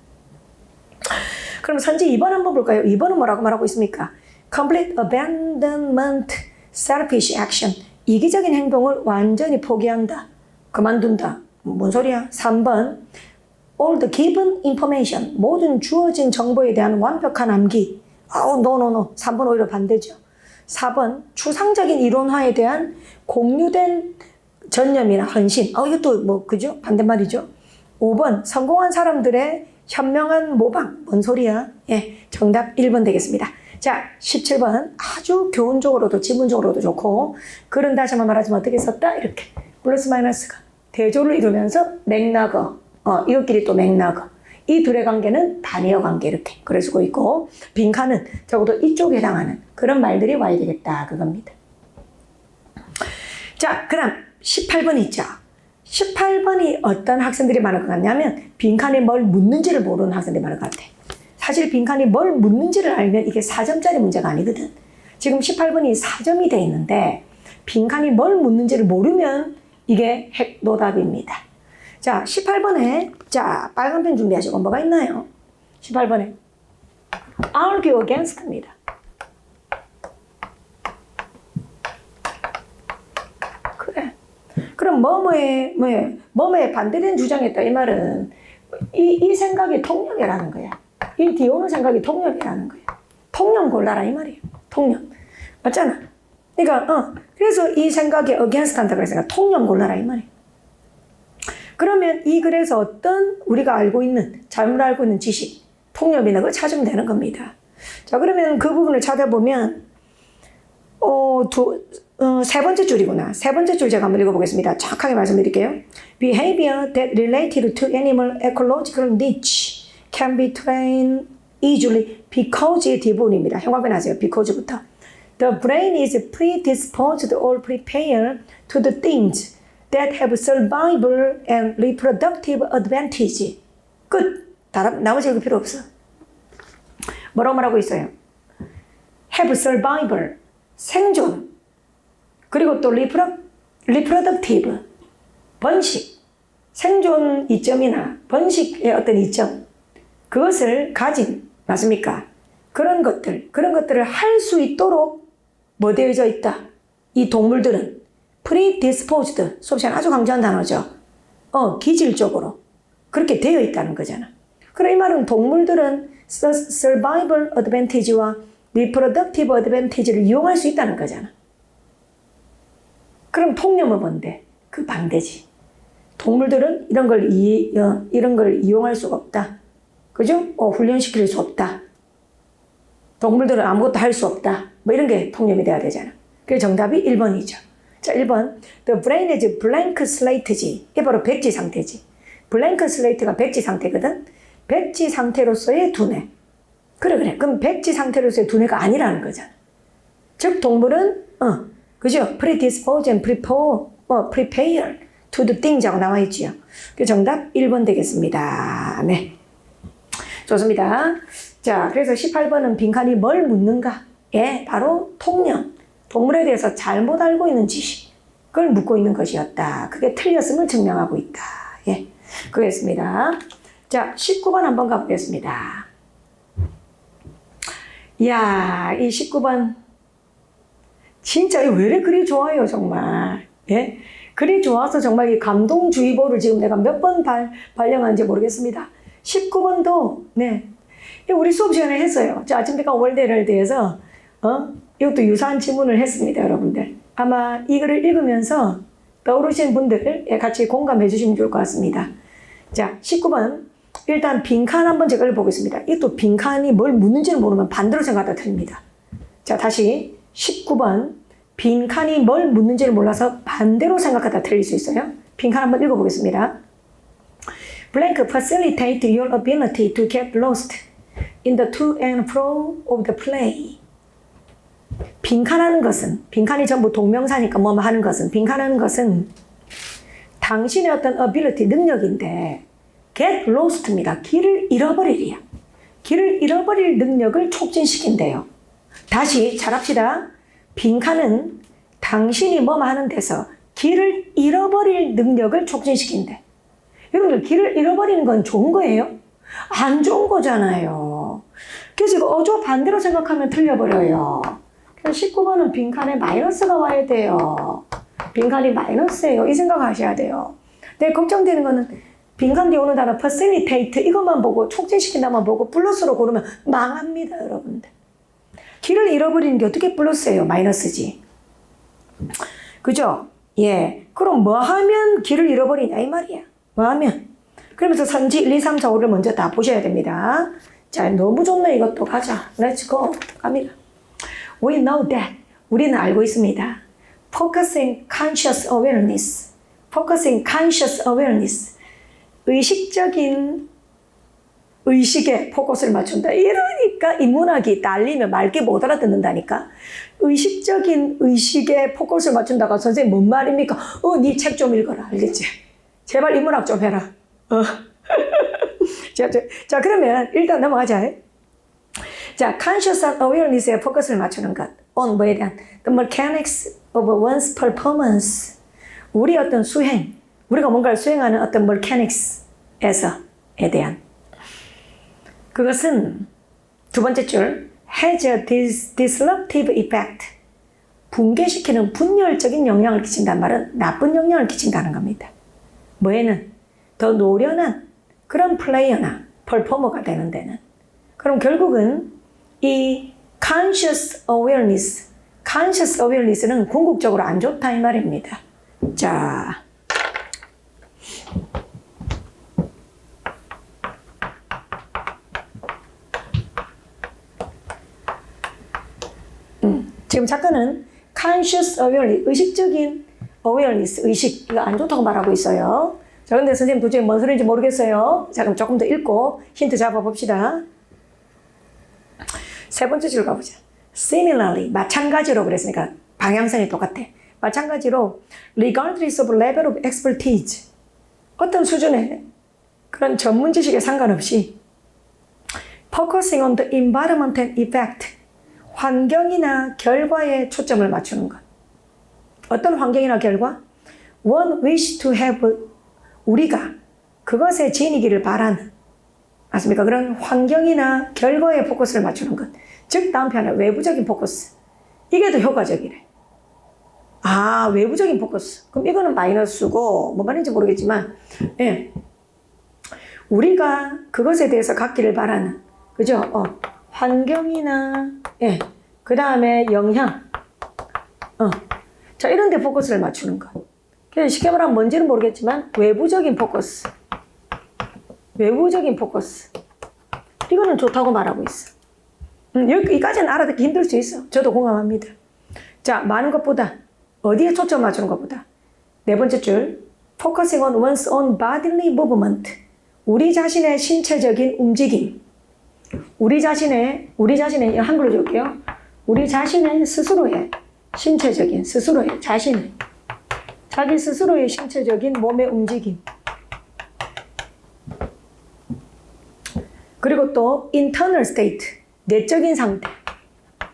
그럼 선지 2번 한번 볼까요? 2번은 뭐라고 말하고 있습니까? Complete abandonment, selfish action. 이기적인 행동을 완전히 포기한다. 그만둔다. 뭔 소리야? 3번. All the given information. 모든 주어진 정보에 대한 완벽한 암기. no. 3번 오히려 반대죠. 4번. 추상적인 이론화에 대한 공유된 전념이나 헌신. 이것도 뭐, 그죠? 반대말이죠. 5번. 성공한 사람들의 현명한 모방. 뭔 소리야? 예, 정답 1번 되겠습니다. 자, 17번. 아주 교훈적으로도 지문적으로도 좋고, 글은 다시 한번 말하자면 어떻게 썼다? 이렇게. 플러스 마이너스가 대조를 이루면서 맥락어. 이것끼리 또 맥락어. 이 둘의 관계는 단위어 관계 이렇게 그래 쓰고 있고, 빈칸은 적어도 이쪽에 해당하는 그런 말들이 와야 되겠다. 그겁니다. 자, 그 다음 18번 있죠. 18번이 어떤 학생들이 많을 것 같냐면 빈칸에 뭘 묻는지를 모르는 학생들이 많을 것 같아. 사실 빈칸이 뭘 묻는지를 알면 이게 4점짜리 문제가 아니거든. 지금 18번이 4점이 돼 있는데 빈칸이 뭘 묻는지를 모르면 이게 핵노답입니다. 자, 18번에 자, 빨간 펜 준비하시고 뭐가 있나요? 18번에 argue against입니다. 그래. 그럼 뭐뭐에 반대된 주장했다. 이 말은 이 생각이 통념이라는 거야. 이 뒤오는 생각이 통념이라는 거야. 통념 골라라 이 말이에요. 통념. 맞잖아. 그러니까 그래서 이 생각에 against 한다 그래서 통념 골라라 이 말이에요. 그러면 이 글에서 어떤 우리가 알고 있는 잘못 알고 있는 지식, 통념이나 그걸 찾으면 되는 겁니다. 자, 그러면 그 부분을 찾아보면 세 번째 줄이구나. 세 번째 줄 제가 한번 읽어보겠습니다. 정확하게 말씀드릴게요. Behavior that related to animal ecological niche can be trained easily because의 뒷부분입니다. 형광펜 하세요. because부터. The brain is predisposed or prepared to the things that have survival and reproductive advantage. 끝. 나머지 읽을 필요 없어. 뭐라고 말하고 있어요? have survival, 생존. 그리고 또 reproductive, 번식. 생존 이점이나 번식의 어떤 이점. 그것을 가진, 맞습니까? 그런 것들을 할 수 있도록 뭐 되어져 있다. 이 동물들은 predisposed, 수업 시간에 아주 강조한 단어죠. 기질적으로 그렇게 되어 있다는 거잖아. 그럼 이 말은 동물들은 survival advantage와 reproductive advantage를 이용할 수 있다는 거잖아. 그럼 통념은 뭔데? 그 반대지. 동물들은 이런 걸 이용할 수가 없다. 그죠? 훈련시킬 수 없다. 동물들은 아무것도 할 수 없다. 뭐 이런 게 통념이 돼야 되잖아. 그래서 정답이 1번이죠. 자, 1번. The brain is blank slate지. 이게 바로 백지 상태지. blank slate가 백지 상태거든. 백지 상태로서의 두뇌. 그래. 그럼 백지 상태로서의 두뇌가 아니라는 거잖아. 즉, 동물은, 그죠? predisposed and prepare to do things 하고 나와 있지요. 그 정답 1번 되겠습니다. 네. 좋습니다. 자, 그래서 18번은 빈칸이 뭘 묻는가? 예, 바로 통념. 동물에 대해서 잘못 알고 있는 지식을 묻고 있는 것이었다. 그게 틀렸음을 증명하고 있다. 예, 그렇습니다. 자, 19번 한번 가보겠습니다. 이야, 이 19번. 진짜 왜 이렇게 그리 좋아요, 정말. 예? 그리 좋아서 정말 이 감동주의보를 지금 내가 몇 번 발령한지 모르겠습니다. 19번도, 네. 우리 수업 시간에 했어요. 저 아침대가 월대를 대해서, 이것도 유사한 질문을 했습니다, 여러분들. 아마 이 글을 읽으면서 떠오르신 분들 같이 공감해 주시면 좋을 것 같습니다. 자, 19번. 일단 빈칸 한번 제가 읽어보겠습니다. 이것도 빈칸이 뭘 묻는지를 모르면 반대로 생각하다 틀립니다. 자, 다시 19번. 빈칸이 뭘 묻는지를 몰라서 반대로 생각하다 틀릴 수 있어요. 빈칸 한번 읽어보겠습니다. Blank facilitate your ability to get lost in the to and fro of the play. 빈칸하는 것은, 빈칸이 전부 동명사니까 뭐 하는 것은, 빈칸하는 것은 당신의 어떤 ability, 능력인데 get lost입니다. 길을 잃어버리리야. 길을 잃어버릴 능력을 촉진시킨대요. 다시 잘합시다. 빈칸은 당신이 뭐 하는 데서 길을 잃어버릴 능력을 촉진시킨대. 여러분들 길을 잃어버리는 건 좋은 거예요? 안 좋은 거잖아요. 그래서 이거 어조 반대로 생각하면 틀려버려요. 그래서 19번은 빈칸에 마이너스가 와야 돼요. 빈칸이 마이너스예요. 이 생각하셔야 돼요. 근데 걱정되는 거는 빈칸 뒤에 오는 단어 facilitate 이것만 보고 촉진시킨다만 보고 플러스로 고르면 망합니다, 여러분들. 길을 잃어버리는 게 어떻게 플러스예요? 마이너스지. 그죠? 예. 그럼 뭐 하면 길을 잃어버리냐 이 말이야. 뭐 하면? 그러면서 선지 1, 2, 3, 4, 5를 먼저 다 보셔야 됩니다. 자, 너무 좋네 이것도. 가자. Let's go. 갑니다. We know that. 우리는 알고 있습니다. Focusing conscious awareness. Focusing conscious awareness. 의식에 포커스를 맞춘다. 이러니까 인문학이 날리면 맑게 못 알아듣는다니까. 의식적인 의식에 포커스를 맞춘다가 선생님 뭔 말입니까? 네 책 좀 읽어라. 알겠지? 제발 인문학 좀 해라. 자, 그러면 일단 넘어가자. 자, conscious awareness에 포커스를 맞추는 것. on 뭐에 대한 the mechanics of one's performance. 우리 어떤 수행, 우리가 뭔가를 수행하는 어떤 mechanics에서에 대한 그것은 두 번째 줄 has a disruptive effect. 붕괴시키는 분열적인 영향을 끼친다는 말은 나쁜 영향을 끼친다는 겁니다. 뭐에는? 더 노련한 그런 플레이어나 퍼포머가 되는 데는. 그럼 결국은 이 conscious awareness는 궁극적으로 안 좋다 이 말입니다. 자, 지금 작가는 conscious awareness, 의식적인 awareness, 의식, 이거 안 좋다고 말하고 있어요. 자, 근데 선생님 도저히 뭔 소리인지 모르겠어요. 자, 그럼 조금 더 읽고 힌트 잡아봅시다. 세 번째 줄 가보자. Similarly, 마찬가지로 그랬으니까 방향성이 똑같아. 마찬가지로 regardless of level of expertise, 어떤 수준의 그런 전문 지식에 상관없이 Focusing on the environment and effect. 환경이나 결과에 초점을 맞추는 것. 어떤 환경이나 결과? One wish to have, 우리가 그것에 지니기를 바라는, 맞습니까? 그런 환경이나 결과에 포커스를 맞추는 것. 즉 다음 편에 외부적인 포커스. 이게 더 효과적이래. 아, 외부적인 포커스. 그럼 이거는 마이너스고 뭐 말인지 모르겠지만, 예, 우리가 그것에 대해서 갖기를 바라는, 그죠? 환경이나, 예, 그 다음에 영향, 자, 이런 데 포커스를 맞추는 것. 그래서 쉽게 말하면 뭔지는 모르겠지만, 외부적인 포커스. 외부적인 포커스. 이거는 좋다고 말하고 있어. 여기까지는 알아듣기 힘들 수 있어. 저도 공감합니다. 자, 많은 것보다, 어디에 초점 맞추는 것보다. 네 번째 줄, focusing on one's own bodily movement. 우리 자신의 신체적인 움직임. 우리 자신의 한글로 줄게요. 우리 자신의 스스로의 신체적인, 스스로의 자신의, 자기 스스로의 신체적인 몸의 움직임. 그리고 또 internal state, 내적인 상태.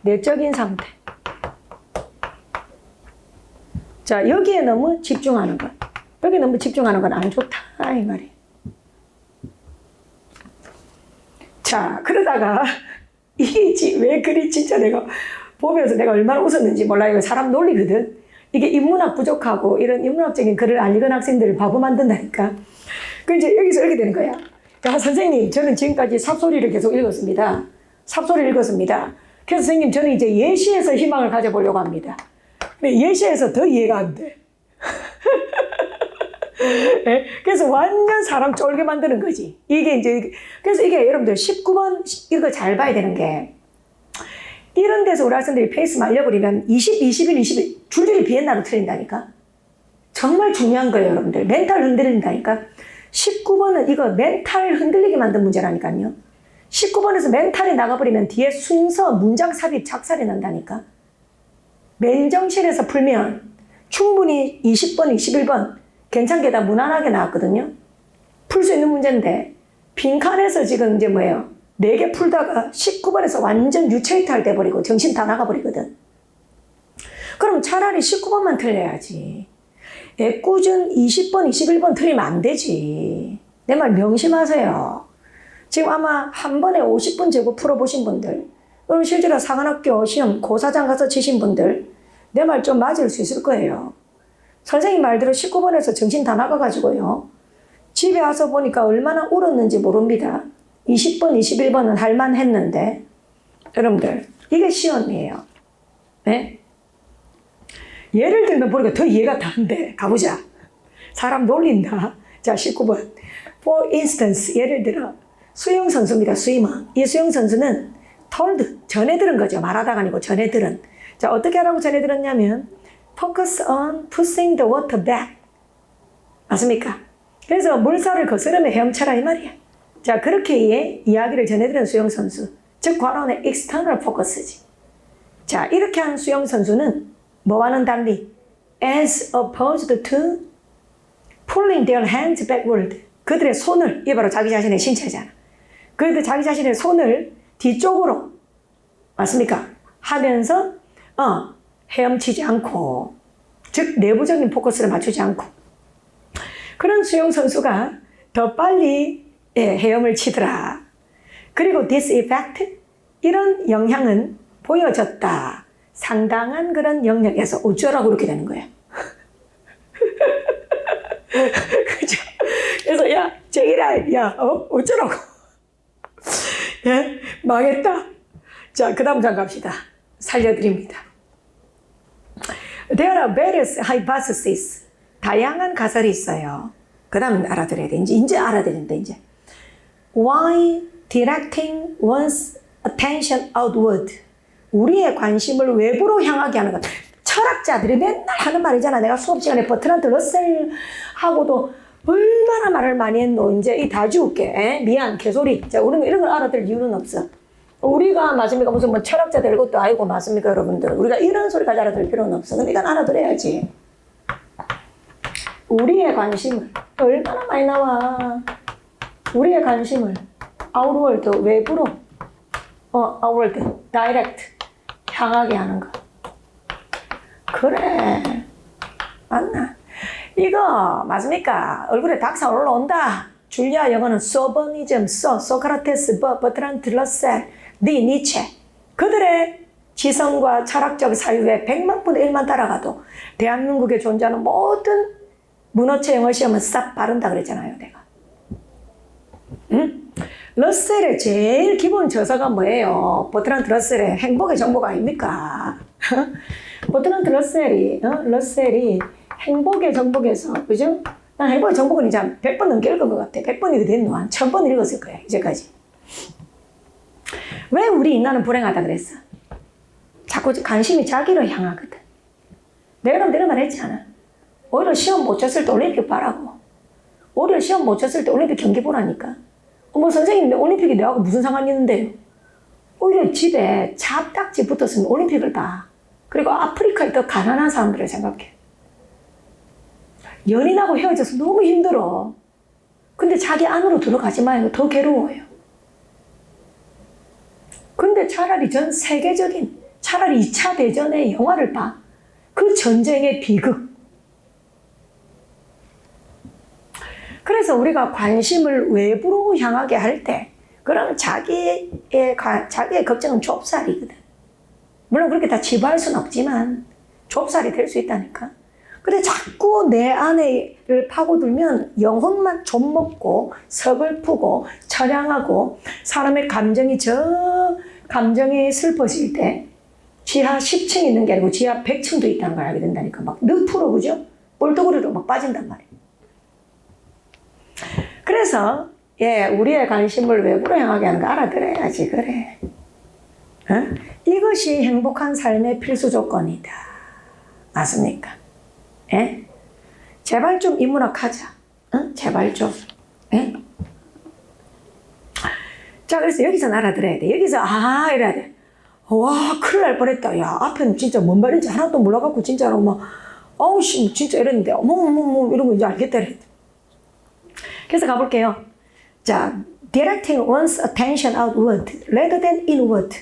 내적인 상태. 자, 여기에 너무 집중하는 것. 여기 너무 집중하는 건 안 좋다, 이 말이에요. 자, 그러다가 이게 왜 그리 진짜 내가 보면서 내가 얼마나 웃었는지 몰라요. 이거 사람 놀리거든. 이게 인문학 부족하고 이런 인문학적인 글을 안 읽은 학생들을 바보 만든다니까. 그 이제 여기서 이렇게 되는 거야. 야, 선생님, 저는 지금까지 삽소리를 계속 읽었습니다. 삽소리를 읽었습니다. 그래서 선생님, 저는 이제 예시에서 희망을 가져보려고 합니다. 근데 예시에서 더 이해가 안 돼. 네? 그래서 완전 사람 쫄게 만드는 거지. 이게 이제, 그래서 이게 여러분들 19번 이거 잘 봐야 되는 게, 이런 데서 우리 학생들이 페이스만 알려버리면 20, 21, 22 줄줄이 비엔나로 틀린다니까. 정말 중요한 거예요, 여러분들. 멘탈 흔들린다니까. 19번은 이거 멘탈 흔들리게 만든 문제라니까요. 19번에서 멘탈이 나가버리면 뒤에 순서, 문장 삽입, 작살이 난다니까. 맨정신에서 풀면 충분히 20번, 21번 괜찮게 다 무난하게 나왔거든요. 풀 수 있는 문제인데 빈칸에서 지금 이제 뭐예요? 4개 풀다가 19번에서 완전 유체이탈 돼버리고 정신 다 나가버리거든. 그럼 차라리 19번만 틀려야지. 애꿎은 20번, 21번 틀리면 안 되지. 내 말 명심하세요. 지금 아마 한 번에 50분 제곱 풀어보신 분들, 그럼 실제로 상한학교 시험 고사장 가서 치신 분들, 내 말 좀 맞을 수 있을 거예요. 선생님 말대로 19번에서 정신 다 나가가지고요. 집에 와서 보니까 얼마나 울었는지 모릅니다. 20번, 21번은 할만했는데, 여러분들, 이게 시험이에요. 네? 예를 들면 보니까 더 이해가 다 안 돼. 가보자. 사람 놀린다. 자, 19번. For instance, 예를 들어, 수영 선수입니다. 스위머. 이 수영 선수는 told, 전해 들은 거죠. 말하다가 아니고 전해 들은. 자, 어떻게 하라고 전해 들었냐면, focus on pushing the water back. 맞습니까? 그래서 물살을 거스르며 헤엄쳐라 이 말이야. 자, 그렇게 이야기를 전해드린 수영 선수. 즉, 관원의 external focus지. 자, 이렇게 한 수영 선수는 뭐와는 달리 as opposed to pulling their hands backward. 그들의 손을, 이게 바로 자기 자신의 신체잖아. 그들 자기 자신의 손을 뒤쪽으로, 맞습니까? 하면서 헤엄치지 않고, 즉 내부적인 포커스를 맞추지 않고, 그런 수영 선수가 더 빨리 헤엄을 치더라. 그리고 this effect, 이런 영향은 보여졌다. 상당한 그런 영역에서 어쩌라고 그렇게 되는 거야. 그죠? 그래서 야, 제기라, 야, 어쩌라고. 예? 망했다. 자, 그 다음 장 갑시다. 살려드립니다. There are various hypotheses. 다양한 가설이 있어요. 그 다음 알아들어야 돼. 이제 알아들린다, 이제. Why directing one's attention outward? 우리의 관심을 외부로 향하게 하는 것. 철학자들이 맨날 하는 말이잖아. 내가 수업 시간에 버트란트 러셀하고도 얼마나 말을 많이 했노. 이제 이 다 지울게. 미안, 개소리. 자, 우리는 이런 걸 알아들 이유는 없어. 우리가 맞습니까? 무슨 뭐 철학자 될 것도 아니고 맞습니까, 여러분들? 우리가 이런 소리까지 알아들 필요는 없어. 근데 이건 알아들어야지. 우리의 관심을 얼마나 많이 나와. 우리의 관심을 아웃월드, 외부로 upward, direct, 향하게 하는 거. 그래, 맞나? 이거 맞습니까? 얼굴에 닥사 올라온다. 줄리아 영어는 소버니즘, 소크라테스, 버트란트 러셀, 니체. 그들의 지성과 철학적 사유에 100만 분의 1만 따라가도 대한민국에 존재하는 모든 문어체 영어 시험은 싹 바른다 그랬잖아요, 내가. 응? 러셀의 제일 기본 저서가 뭐예요? 버트란트 러셀의 행복의 정복 아닙니까? 버트란트 러셀이 행복의 정복에서, 그죠? 난 행복의 정복은 이제 100번 넘게 읽은 것 같아. 100번이 됐노? 한 1000번 읽었을 거야, 이제까지. 왜 우리 인간은 불행하다 그랬어? 자꾸 관심이 자기를 향하거든. 내가 말했잖아. 오히려 시험 못 쳤을 때 올림픽 봐라고. 오히려 시험 못 쳤을 때 올림픽 경기 보라니까. 어머, 선생님, 올림픽이 내하고 무슨 상관이 있는데요? 오히려 집에 잡딱지 붙었으면 올림픽을 봐. 그리고 아프리카에 더 가난한 사람들을 생각해. 연인하고 헤어져서 너무 힘들어. 근데 자기 안으로 들어가지 마요. 더 괴로워요. 근데 차라리 전 세계적인, 차라리 2차 대전의 영화를 봐. 그 전쟁의 비극. 그래서 우리가 관심을 외부로 향하게 할 때, 그럼 자기의 걱정은 좁쌀이거든. 물론 그렇게 다 치부할 수는 없지만, 좁쌀이 될 수 있다니까. 근데 자꾸 내 안에를 파고들면 영혼만 좀먹고, 서글프고, 처량하고, 사람의 감정이 슬퍼질 때, 지하 10층 있는 게 아니고 지하 100층도 있다는 걸 알게 된다니까. 막 늪으로, 그죠? 볼터구리로 막 빠진단 말이에요. 그래서 우리의 관심을 외부로 향하게 하는 거 알아들어야지. 그래. 이것이 행복한 삶의 필수 조건이다. 맞습니까? 제발 좀 인문학하자. 제발 좀. 자, 그래서 여기서 알아들어야 돼. 여기서 이래야 돼. 와, 큰일 날 뻔했다. 야, 앞에는 진짜 뭔 말인지 하나도 몰라갖고 진짜로 막 아우씨 진짜 이랬는데 어머 이런 거 이제 알겠다. 그래서 가볼게요. 자, directing one's attention outward rather than inward.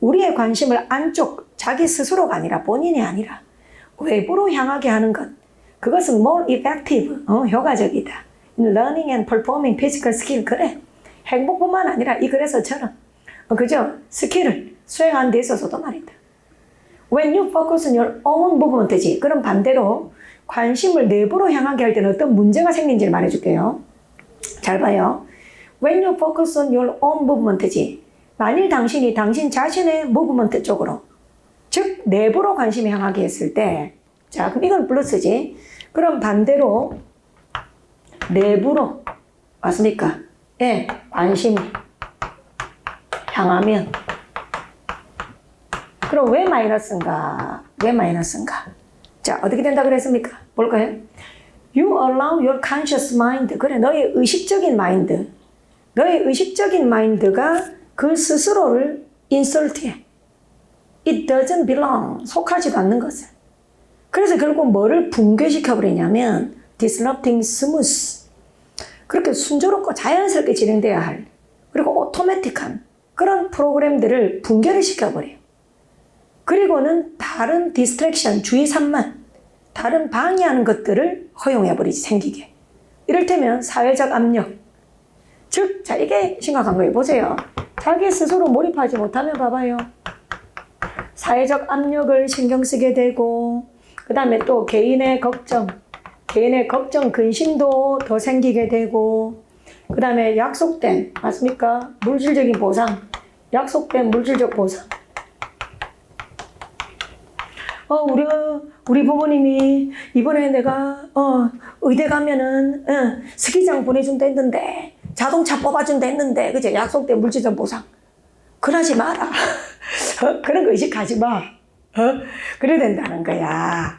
우리의 관심을 안쪽, 자기 스스로가 아니라 본인이 아니라 외부로 향하게 하는 것. 그것은 more effective, 효과적이다. In learning and performing physical skill. 그래. 행복뿐만 아니라 이 글에서처럼 그죠? 스킬을 수행하는 데 있어서도 말이다. When you focus on your own movement지. 그럼 반대로 관심을 내부로 향하게 할 때는 어떤 문제가 생긴지를 말해줄게요. 잘 봐요. When you focus on your own movement지. 만일 당신이 당신 자신의 무브먼트 쪽으로, 즉 내부로 관심이 향하게 했을 때, 자, 그럼 이건 플러스지. 그럼 반대로 내부로, 맞습니까? 관심이 향하면, 그럼 왜 마이너스인가? 자, 어떻게 된다 그랬습니까? 볼까요? You allow your conscious mind. 그래, 너의 의식적인 마인드가 그 스스로를 insult해. It doesn't belong. 속하지도 않는 것을. 그래서 결국 뭐를 붕괴시켜버리냐면 disrupting smooth. 그렇게 순조롭고 자연스럽게 진행돼야 할, 그리고 오토매틱한 그런 프로그램들을 붕괴를 시켜버려요. 그리고는 다른 디스트랙션, 주의 산만, 다른 방해하는 것들을 허용해버리지, 생기게. 이를테면 사회적 압력. 즉, 자, 이게 심각한 거예요. 보세요. 자기 스스로 몰입하지 못하면 봐봐요. 사회적 압력을 신경 쓰게 되고, 그 다음에 또 개인의 걱정, 근심도 더 생기게 되고, 그 다음에 약속된, 맞습니까? 물질적인 보상, 약속된 물질적 보상. 우리 부모님이 이번에 내가 의대 가면은 스키장 보내준다 했는데, 자동차 뽑아준다 했는데, 그치? 약속된 물질적 보상. 그러지 마라. 그런 거 의식하지 마. 그래야 된다는 거야.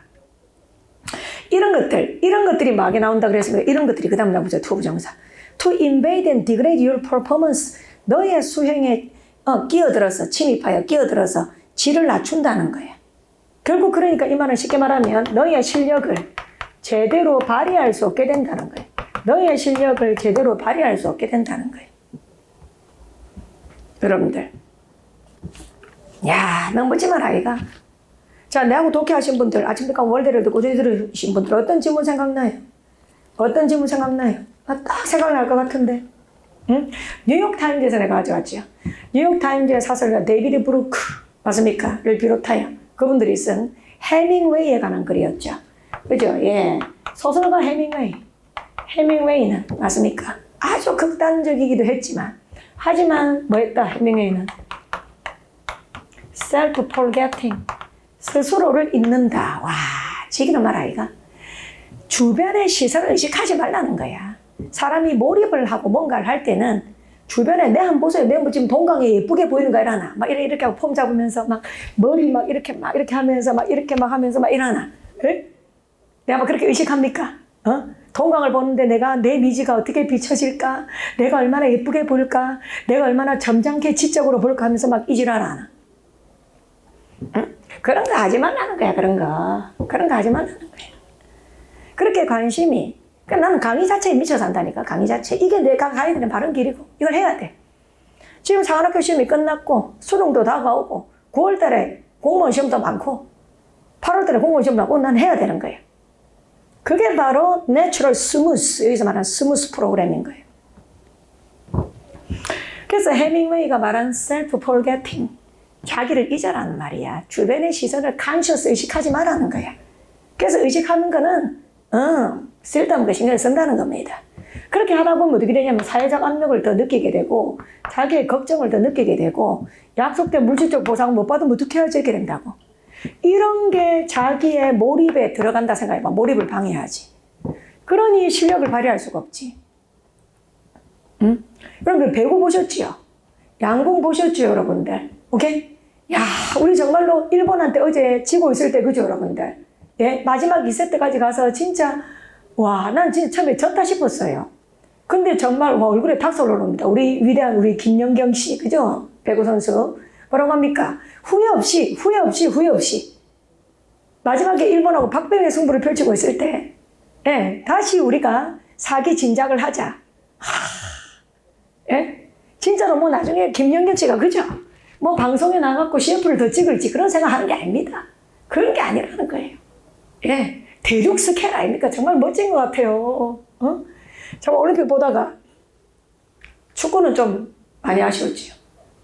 이런 것들이 막에 나온다 그랬습니다. 이런 것들이 그 다음 나오죠. 투부정사. To invade and degrade your performance. 너의 수행에 침입하여 끼어들어서 질을 낮춘다는 거예요. 결국 그러니까 이 말은 쉽게 말하면 너의 실력을 제대로 발휘할 수 없게 된다는 거예요. 여러분들, 야, 너무 멋지만 아이가. 자, 내하고 독해하신 분들, 아침부터 월대를 듣고 꾸준히 들으신 분들, 어떤 질문 생각나요? 어떤 질문 생각나요? 딱 생각날 것 같은데. 응? 뉴욕타임즈에서 내가 가져왔죠. 뉴욕타임즈의 사설가 데이비드 브루크, 맞습니까? 를 비롯하여 그분들이 쓴 해밍웨이에 관한 글이었죠. 그죠? 예. 소설가 해밍웨이. 해밍웨이는, 맞습니까? 아주 극단적이기도 했지만, 하지만 뭐 했다, 해밍웨이는? self-forgetting. 스스로를 잊는다. 와, 지기는 말 아이가. 주변의 시선을 의식하지 말라는 거야. 사람이 몰입을 하고 뭔가를 할 때는 주변에 내 한 보세요. 내 뭐 지금 동강에 예쁘게 보이는 거 이러나? 막 이렇게 하고 폼 잡으면서 막 머리 막 이렇게 하면서 막 이렇게 막 하면서 막 이러나? 에? 내가 막 그렇게 의식합니까? 동강을 보는데 내 미지가 어떻게 비춰질까? 내가 얼마나 예쁘게 보일까? 내가 얼마나 점잖게 지적으로 볼까 하면서 막 이질하나? 응? 그런 거 하지 말라는 거야, 그런 거 하지 말라는 거야. 그렇게 관심이, 그러니까 나는 강의 자체에 미쳐 산다니까, 강의 자체. 이게 내가 가야 되는 바른 길이고, 이걸 해야 돼. 지금 사관학교 시험이 끝났고, 수능도 다가오고, 9월 달에 공무원 시험도 많고, 8월 달에 공무원 시험도 많고, 난 해야 되는 거예요. 그게 바로 내추럴 스무스, 여기서 말하는 스무스 프로그램인 거예요. 그래서 해밍웨이가 말한 self-forgetting, 자기를 잊어라는 말이야. 주변의 시선을 conscious 의식하지 말라는 거야. 그래서 의식하는 거는 쓸데없는 거 신경을 쓴다는 겁니다. 그렇게 하다 보면 어떻게 되냐면 사회적 압력을 더 느끼게 되고 자기의 걱정을 더 느끼게 되고 약속된 물질적 보상을 못 받으면 어떻게 해야지 이렇게 된다고. 이런 게 자기의 몰입에 들어간다 생각해봐. 몰입을 방해하지. 그러니 실력을 발휘할 수가 없지. 응? 여러분들 배구 보셨지요? 양궁 보셨지요, 여러분들? 오케이? 야, 우리 정말로 일본한테 어제 지고 있을 때 그죠, 여러분들? 예, 마지막 2세트까지 가서 진짜 와, 난 진짜 처음에 졌다 싶었어요. 근데 정말 와, 얼굴에 탁 올라옵니다. 우리 위대한 우리 김연경 씨, 그죠? 배구 선수. 뭐라고 합니까? 후회 없이 마지막에 일본하고 박빙의 승부를 펼치고 있을 때 예, 다시 우리가 사기 진작을 하자. 예? 진짜로 뭐 나중에 김연경 씨가 그죠? 뭐 방송에 나가고 CF를 더 찍을지 그런 생각하는 게 아닙니다. 그런 게 아니라는 거예요. 예, 대륙 스케일 아닙니까? 정말 멋진 것 같아요. 정말 올림픽 보다가 축구는 좀 많이 아쉬웠지요.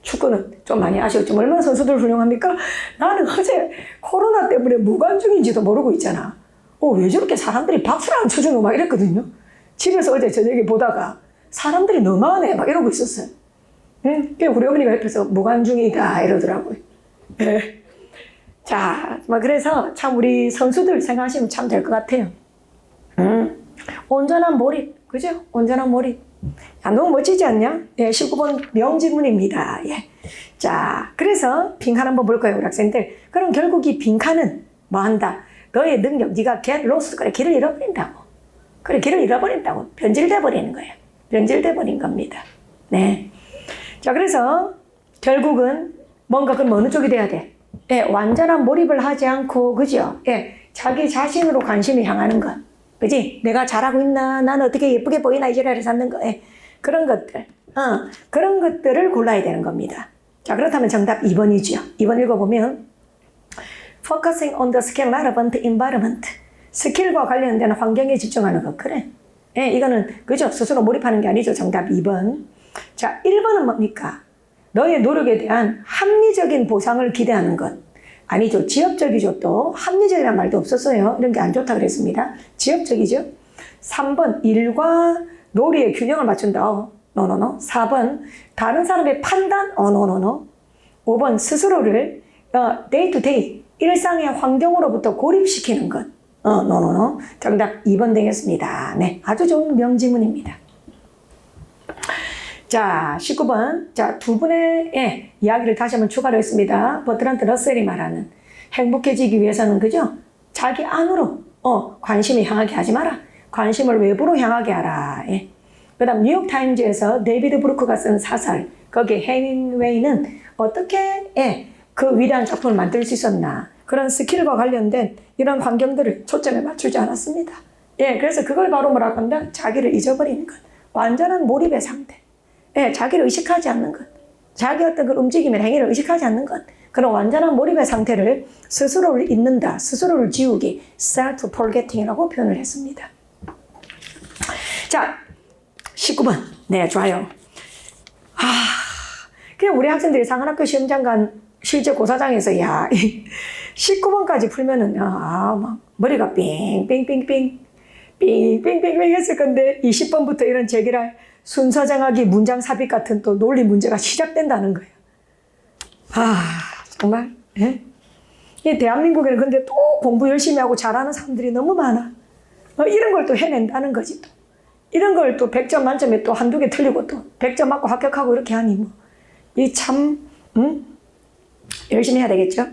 축구는 좀 많이 아쉬웠죠. 얼마나 선수들 훌륭합니까? 나는 어제 코로나 때문에 무관중인지도 모르고 있잖아. 왜 저렇게 사람들이 박수를 안 쳐주노? 막 이랬거든요. 집에서 어제 저녁에 보다가 사람들이 너무하네 막 이러고 있었어요. 응? 우리 어머니가 옆에서 무관중이다 이러더라고요. 네. 자, 그래서 참 우리 선수들 생각하시면 참 될 것 같아요. 온전한 몰입, 그죠? 온전한 몰입. 야, 너무 멋지지 않냐? 예, 19번 명지문입니다. 예. 자, 그래서 빈칸 한번 볼 거예요, 우리 학생들. 그럼 결국 이 빈칸은 뭐 한다? 너의 능력, 네가 get lost, 그래, 길을 잃어버린다고. 그래, 길을 잃어버린다고. 변질돼 버리는 거예요. 변질돼 버린 겁니다. 네. 자, 그래서 결국은 뭔가 그럼 어느 쪽이 돼야 돼? 예, 완전한 몰입을 하지 않고, 그죠? 예, 자기 자신으로 관심이 향하는 것. 그지? 내가 잘하고 있나? 나는 어떻게 예쁘게 보이나? 이 지랄을 찾는 거. 예, 그런 것들. 그런 것들을 골라야 되는 겁니다. 자, 그렇다면 정답 2번이죠. 2번 읽어보면, focusing on the skill relevant environment. 스킬과 관련된 환경에 집중하는 것. 그래. 예, 이거는, 그죠? 스스로 몰입하는 게 아니죠. 정답 2번. 자, 1번은 뭡니까? 너의 노력에 대한 합리적인 보상을 기대하는 것. 아니죠. 지엽적이죠. 또 합리적이라는 말도 없었어요. 이런 게 안 좋다 그랬습니다. 지엽적이죠. 3번 일과 놀이의 균형을 맞춘다. 노노노. 4번 다른 사람의 판단. 노노노. 5번 스스로를 데이 투 데이 일상의 환경으로부터 고립시키는 것. 노노노. 정답 2번 되겠습니다. 네, 아주 좋은 명지문입니다. 자, 19번. 자, 두 분의 이야기를 다시 한번 추가로 했습니다. 버트란트 러셀이 말하는 행복해지기 위해서는, 그죠? 자기 안으로, 관심이 향하게 하지 마라. 관심을 외부로 향하게 하라. 예. 그 다음, 뉴욕타임즈에서 데이비드 브루크가 쓴 사설, 거기에 해밍웨이는 어떻게, 그 위대한 작품을 만들 수 있었나. 그런 스킬과 관련된 이런 환경들을 초점에 맞추지 않았습니다. 예, 그래서 그걸 바로 뭐라고 한다? 자기를 잊어버리는 것. 완전한 몰입의 상태. 예, 자기를 의식하지 않는 것. 자기 어떤 그 움직임이나 행위를 의식하지 않는 것. 그런 완전한 몰입의 상태를 스스로를 잊는다, 스스로를 지우기, self-forgetting이라고 표현을 했습니다. 자, 19번. 네, 좋아요. 그냥 우리 학생들이 상한학교 시험장관 실제 고사장에서, 야, 19번까지 풀면은, 막, 머리가 빙빙빙빙 했을 건데, 20번부터 이런 제기랄 순서 정하기, 문장 삽입 같은 또 논리 문제가 시작된다는 거예요. 정말, 예? 이 대한민국에는 근데 또 공부 열심히 하고 잘하는 사람들이 너무 많아. 이런 걸 또 해낸다는 거지, 또. 이런 걸 또 100점 만점에 또 한두 개 틀리고 또 100점 맞고 합격하고 이렇게 하니 뭐. 이 참, 열심히 해야 되겠죠?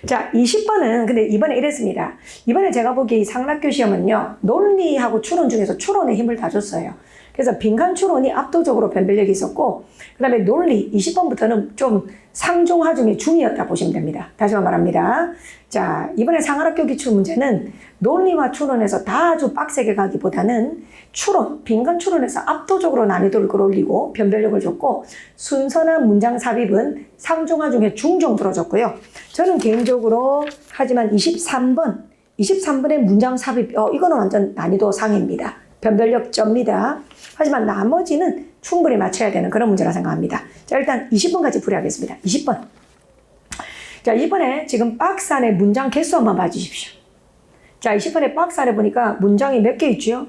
자, 20번은 근데 이번에 이랬습니다. 이번에 제가 보기에 상락교 시험은요, 논리하고 추론 중에서 추론에 힘을 다 줬어요. 그래서 빈칸 추론이 압도적으로 변별력이 있었고, 그 다음에 논리 20번부터는 좀 상중하 중에 중이었다 보시면 됩니다. 다시만 말합니다. 자, 이번에 상하학교 기출 문제는 논리와 추론에서 다 아주 빡세게 가기보다는 추론, 빈칸 추론에서 압도적으로 난이도를 끌어올리고 변별력을 줬고, 순서나 문장 삽입은 상중하 중에 중 정도로 줬고요. 저는 개인적으로 하지만 23번의 문장 삽입, 이거는 완전 난이도 상입니다. 변별력 쩝니다. 하지만 나머지는 충분히 맞춰야 되는 그런 문제라 생각합니다. 자, 일단 20번까지 풀이하겠습니다. 20번. 자, 이번에 지금 박스 안에 문장 개수 한번 봐주십시오. 자, 20번에 박스 안에 보니까 문장이 몇 개 있죠?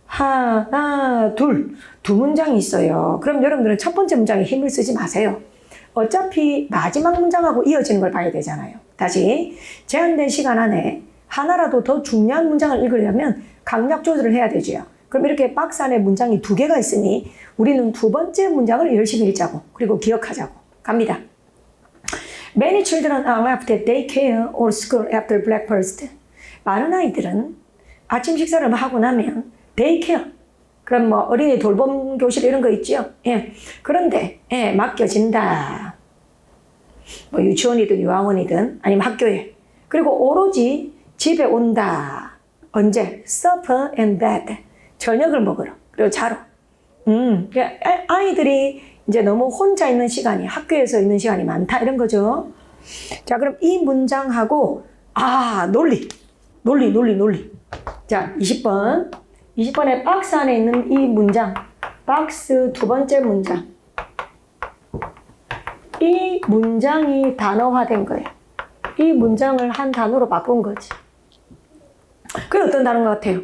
하나, 두 문장이 있어요. 그럼 여러분들은 첫 번째 문장에 힘을 쓰지 마세요. 어차피 마지막 문장하고 이어지는 걸 봐야 되잖아요. 다시, 제한된 시간 안에 하나라도 더 중요한 문장을 읽으려면 강약 조절을 해야 되죠. 그럼 이렇게 박스 안에 문장이 2개가 있으니 우리는 두 번째 문장을 열심히 읽자고, 그리고 기억하자고 갑니다. Many children are left at daycare or school after breakfast. 많은 아이들은 아침 식사를 하고 나면 daycare, 그럼 뭐 어린이 돌봄 교실 이런 거 있죠? 예. 그런데 맡겨진다. 뭐 유치원이든 유아원이든 아니면 학교에. 그리고 오로지 집에 온다. 언제? supper and bed. 저녁을 먹으러. 그리고 자러. 아이들이 이제 너무 혼자 있는 시간이, 학교에서 있는 시간이 많다. 이런 거죠. 자, 그럼 이 문장하고, 논리. 자, 20번. 20번에 박스 안에 있는 이 문장. 박스 두 번째 문장. 이 문장이 단어화된 거예요. 이 문장을 한 단어로 바꾼 거지. 그게 어떤 단어인 것 같아요?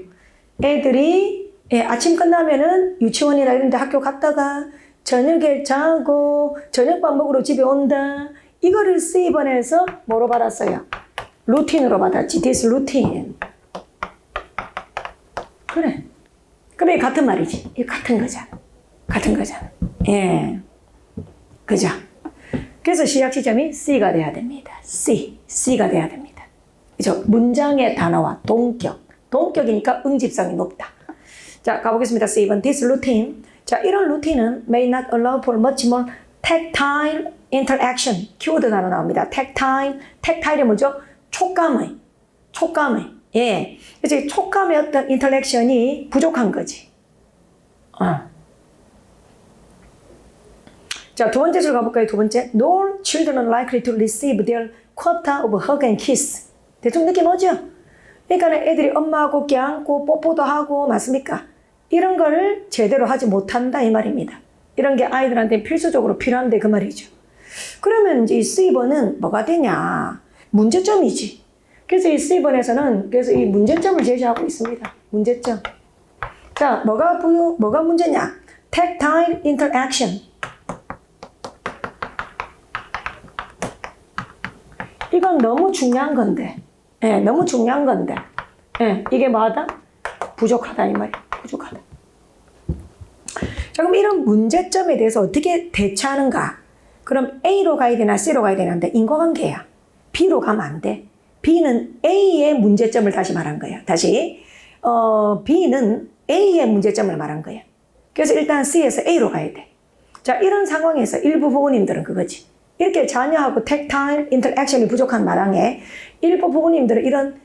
애들이 아침 끝나면은 유치원이나 이런 데 학교 갔다가 저녁에 자고 저녁밥 먹으러 집에 온다. 이거를 C번에서 뭐로 받았어요? 루틴으로 받았지. This routine. 그래. 그럼 이게 같은 말이지. 이게 같은 거잖아. 예. 그죠? 그래서 시작 지점이 C가 돼야 됩니다. C가 돼야 됩니다. 그죠? 문장의 단어와 동격이니까 응집성이 높다. 자, 가보겠습니다. C번. This routine. 자, 이런 루틴은 may not allow for much more tactile interaction. 키워드 단어 나옵니다. tactile이 뭐죠? 촉감의. 예. 그래서 촉감의 어떤 인터랙션이 부족한 거지. 자, 두 번째 줄 가볼까요? 두 번째. No children are likely to receive their quota of hug and kiss. 대충 느낌 오죠? 그러니까 애들이 엄마하고 껴안고 뽀뽀도 하고 맞습니까? 이런 거를 제대로 하지 못한다 이 말입니다. 이런 게 아이들한테 필수적으로 필요한데 그 말이죠. 그러면 이제 이 C번은 뭐가 되냐? 문제점이지. 그래서 이 C번에서는 그래서 이 문제점을 제시하고 있습니다. 문제점. 자, 뭐가 문제냐? Tactile interaction. 이건 너무 중요한 건데. 너무 중요한 건데. 이게 뭐하다? 부족하다 이 말이야. 부족하다. 자, 그럼 이런 문제점에 대해서 어떻게 대처하는가? 그럼 A로 가야 되나 C로 가야 되는데 인과관계야. B로 가면 안 돼. B는 A의 문제점을 다시 말한 거야. 다시. B는 A의 문제점을 말한 거야. 그래서 일단 C에서 A로 가야 돼. 자, 이런 상황에서 일부 부모님들은 그거지. 이렇게 자녀하고 tactile interaction이 부족한 마당에 일부 부모님들은 이런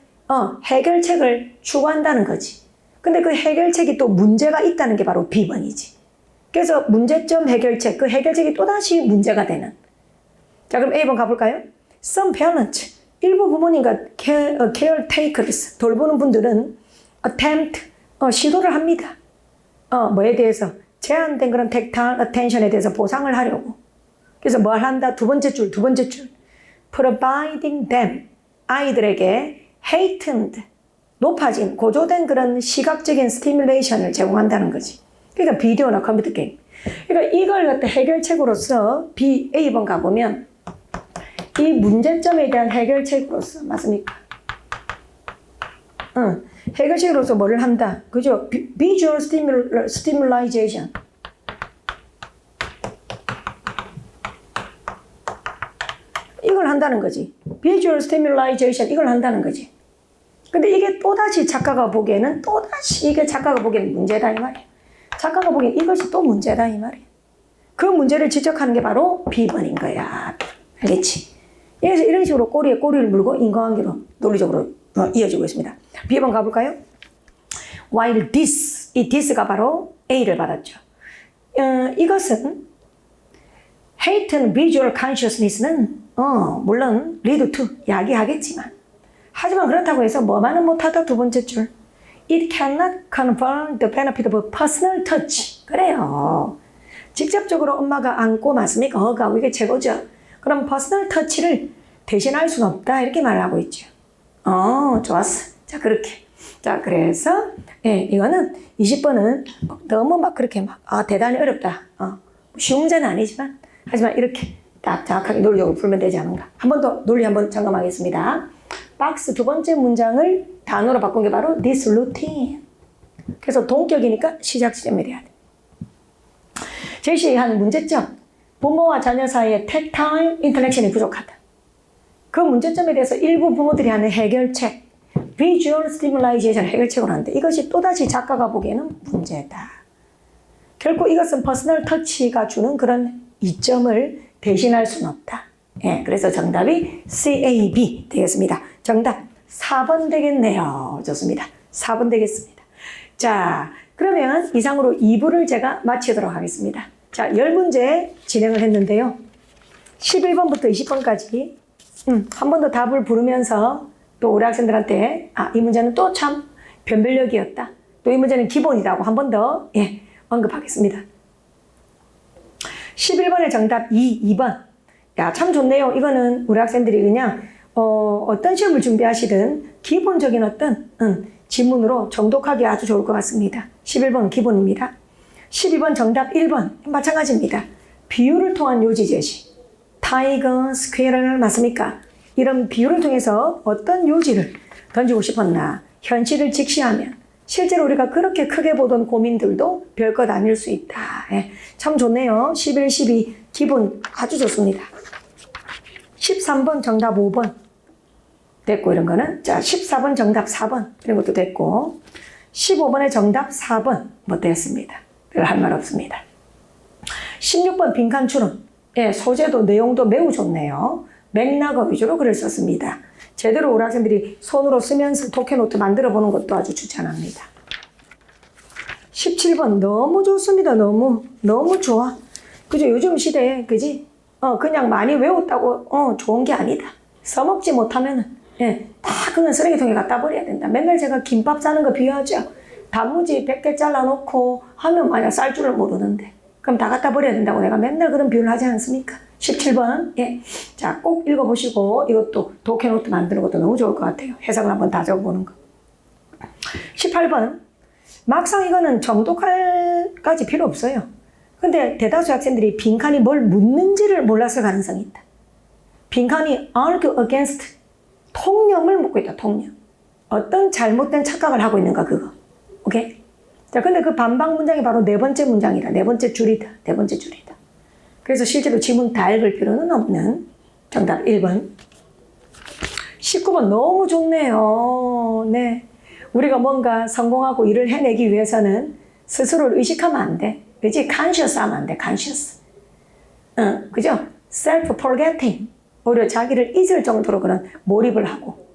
해결책을 추구한다는 거지. 근데 그 해결책이 또 문제가 있다는 게 바로 B번이지. 그래서 문제점 해결책, 그 해결책이 또다시 문제가 되는. 자, 그럼 A번 가볼까요? Some parents, 일부 부모님과 caretakers, 돌보는 분들은 attempt, 시도를 합니다. 뭐에 대해서? 제한된 그런 tactile attention에 대해서 보상을 하려고. 그래서 뭘 한다? 두 번째 줄. providing them, 아이들에게 heightened, 높아진, 고조된 그런 시각적인 스티뮬레이션을 제공한다는 거지. 그러니까 비디오나 컴퓨터 게임. 그러니까 이걸 갖다 해결책으로서 A번 가보면 이 문제점에 대한 해결책으로서 맞습니까? 해결책으로서 뭐를 한다? 그죠? Visual stimulation. 이걸 한다는 거지. Visual stimulation 이걸 한다는 거지. 근데 이게 또다시 작가가 보기에는 문제다 이 말이야. 작가가 보기엔 이것이 또 문제다 이 말이야. 그 문제를 지적하는 게 바로 B번인 거야. 알겠지? 그래서 이런 식으로 꼬리에 꼬리를 물고 인과관계로 논리적으로 이어지고 있습니다. B번 가볼까요? While this, 이 this가 바로 A를 받았죠. 이것은 heightened visual consciousness는 물론 lead to 야기하겠지만 하지만 그렇다고 해서 뭐만은 못하다 두 번째 줄. It cannot confirm the benefit of personal touch. 그래요. 직접적으로 엄마가 안고 맞습니까? 허가하고 이게 최고죠. 그럼 퍼스널 터치를 대신할 수는 없다. 이렇게 말하고 있죠. 좋았어. 자, 그렇게. 자, 그래서, 이거는 20번은 너무 막 그렇게 대단히 어렵다. 쉬운 문제는 아니지만, 하지만 이렇게 딱 정확하게 논리적으로 풀면 되지 않은가. 한 번 더 논리 한번 점검하겠습니다. 박스 두 번째 문장을 단어로 바꾼 게 바로 this routine. 그래서 동격이니까 시작 지점이 돼야 돼. 제시한 문제점. 부모와 자녀 사이에 tactile interaction이 부족하다. 그 문제점에 대해서 일부 부모들이 하는 해결책, visual stimulation 해결책을 하는데 이것이 또다시 작가가 보기에는 문제다. 결코 이것은 퍼스널 터치가 주는 그런 이점을 대신할 수는 없다. 그래서 정답이 CAB 되겠습니다. 정답 4번 되겠네요. 좋습니다. 4번 되겠습니다. 자, 그러면 이상으로 2부를 제가 마치도록 하겠습니다. 자, 10문제 진행을 했는데요. 11번부터 20번까지 한 번 더 답을 부르면서 또 우리 학생들한테 이 문제는 또 참 변별력이었다. 또 이 문제는 기본이라고 한 번 더 언급하겠습니다. 11번의 정답 2번. 야, 참 좋네요. 이거는 우리 학생들이 그냥 어떤 시험을 준비하시든 기본적인 어떤 지문으로 정독하기 아주 좋을 것 같습니다. 11번 기본입니다. 12번 정답 1번 마찬가지입니다. 비유를 통한 요지 제시. 타이거, 스퀘어를 맞습니까? 이런 비유를 통해서 어떤 요지를 던지고 싶었나. 현실을 직시하면 실제로 우리가 그렇게 크게 보던 고민들도 별것 아닐 수 있다. 참 좋네요. 11, 12 기본 아주 좋습니다. 13번 정답 5번 됐고 이런 거는 자 14번 정답 4번 이런 것도 됐고 15번의 정답 4번 뭐 됐습니다. 별 할 말 없습니다. 16번 빈칸 추론. 소재도 내용도 매우 좋네요. 맥락어 위주로 글을 썼습니다. 제대로 우리 학생들이 손으로 쓰면서 독해노트 만들어 보는 것도 아주 추천합니다. 17번 너무 좋습니다. 너무 좋아. 그죠? 요즘 시대에 그지? 그냥 많이 외웠다고 좋은 게 아니다. 써먹지 못하면은 다 그냥 쓰레기통에 갖다 버려야 된다. 맨날 제가 김밥 싸는 거 비유하죠. 단무지 100개 잘라놓고 하면 만약 쌀 줄을 모르는데 그럼 다 갖다 버려야 된다고 내가 맨날 그런 비유를 하지 않습니까? 17번 자, 꼭 읽어보시고 이것도 독해노트 만드는 것도 너무 좋을 것 같아요. 해석을 한번 다 적어보는 거. 18번 막상 이거는 정독할까지 필요 없어요. 근데 대다수 학생들이 빈칸이 뭘 묻는지를 몰랐을 가능성이 있다. 빈칸이 argue against 통념을 묻고 있다. 통념. 어떤 잘못된 착각을 하고 있는가 그거. 오케이? 자, 근데 그 반박 문장이 바로 네 번째 문장이다. 네 번째 줄이다. 네 번째 줄이다. 그래서 실제로 지문 다 읽을 필요는 없는 정답 1번. 19번 너무 좋네요. 네. 우리가 뭔가 성공하고 일을 해내기 위해서는 스스로를 의식하면 안 돼. 그지? conscious 하면 안 돼. conscious. 그죠? self-forgetting. 오히려 자기를 잊을 정도로 그런 몰입을 하고.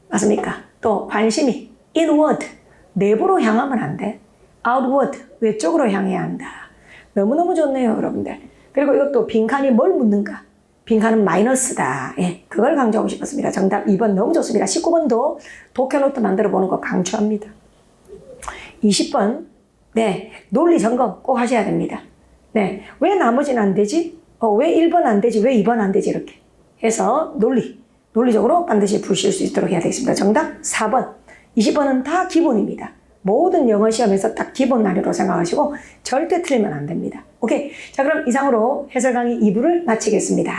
맞습니까? 또 관심이 inward. 내부로 향하면 안 돼. outward. 외쪽으로 향해야 한다. 너무너무 좋네요, 여러분들. 그리고 이것도 빈칸이 뭘 묻는가? 빈칸은 마이너스다. 예, 그걸 강조하고 싶었습니다. 정답 2번 너무 좋습니다. 19번도 독해노트 만들어 보는 거 강추합니다. 20번, 네, 논리 점검 꼭 하셔야 됩니다. 네, 왜 나머지는 안 되지? 왜 1번 안 되지? 왜 2번 안 되지? 이렇게 해서 논리적으로 반드시 푸실 수 있도록 해야 되겠습니다. 정답 4번. 20번은 다 기본입니다. 모든 영어 시험에서 딱 기본 난이도로 생각하시고 절대 틀리면 안 됩니다. 오케이. 자, 그럼 이상으로 해설 강의 2부를 마치겠습니다.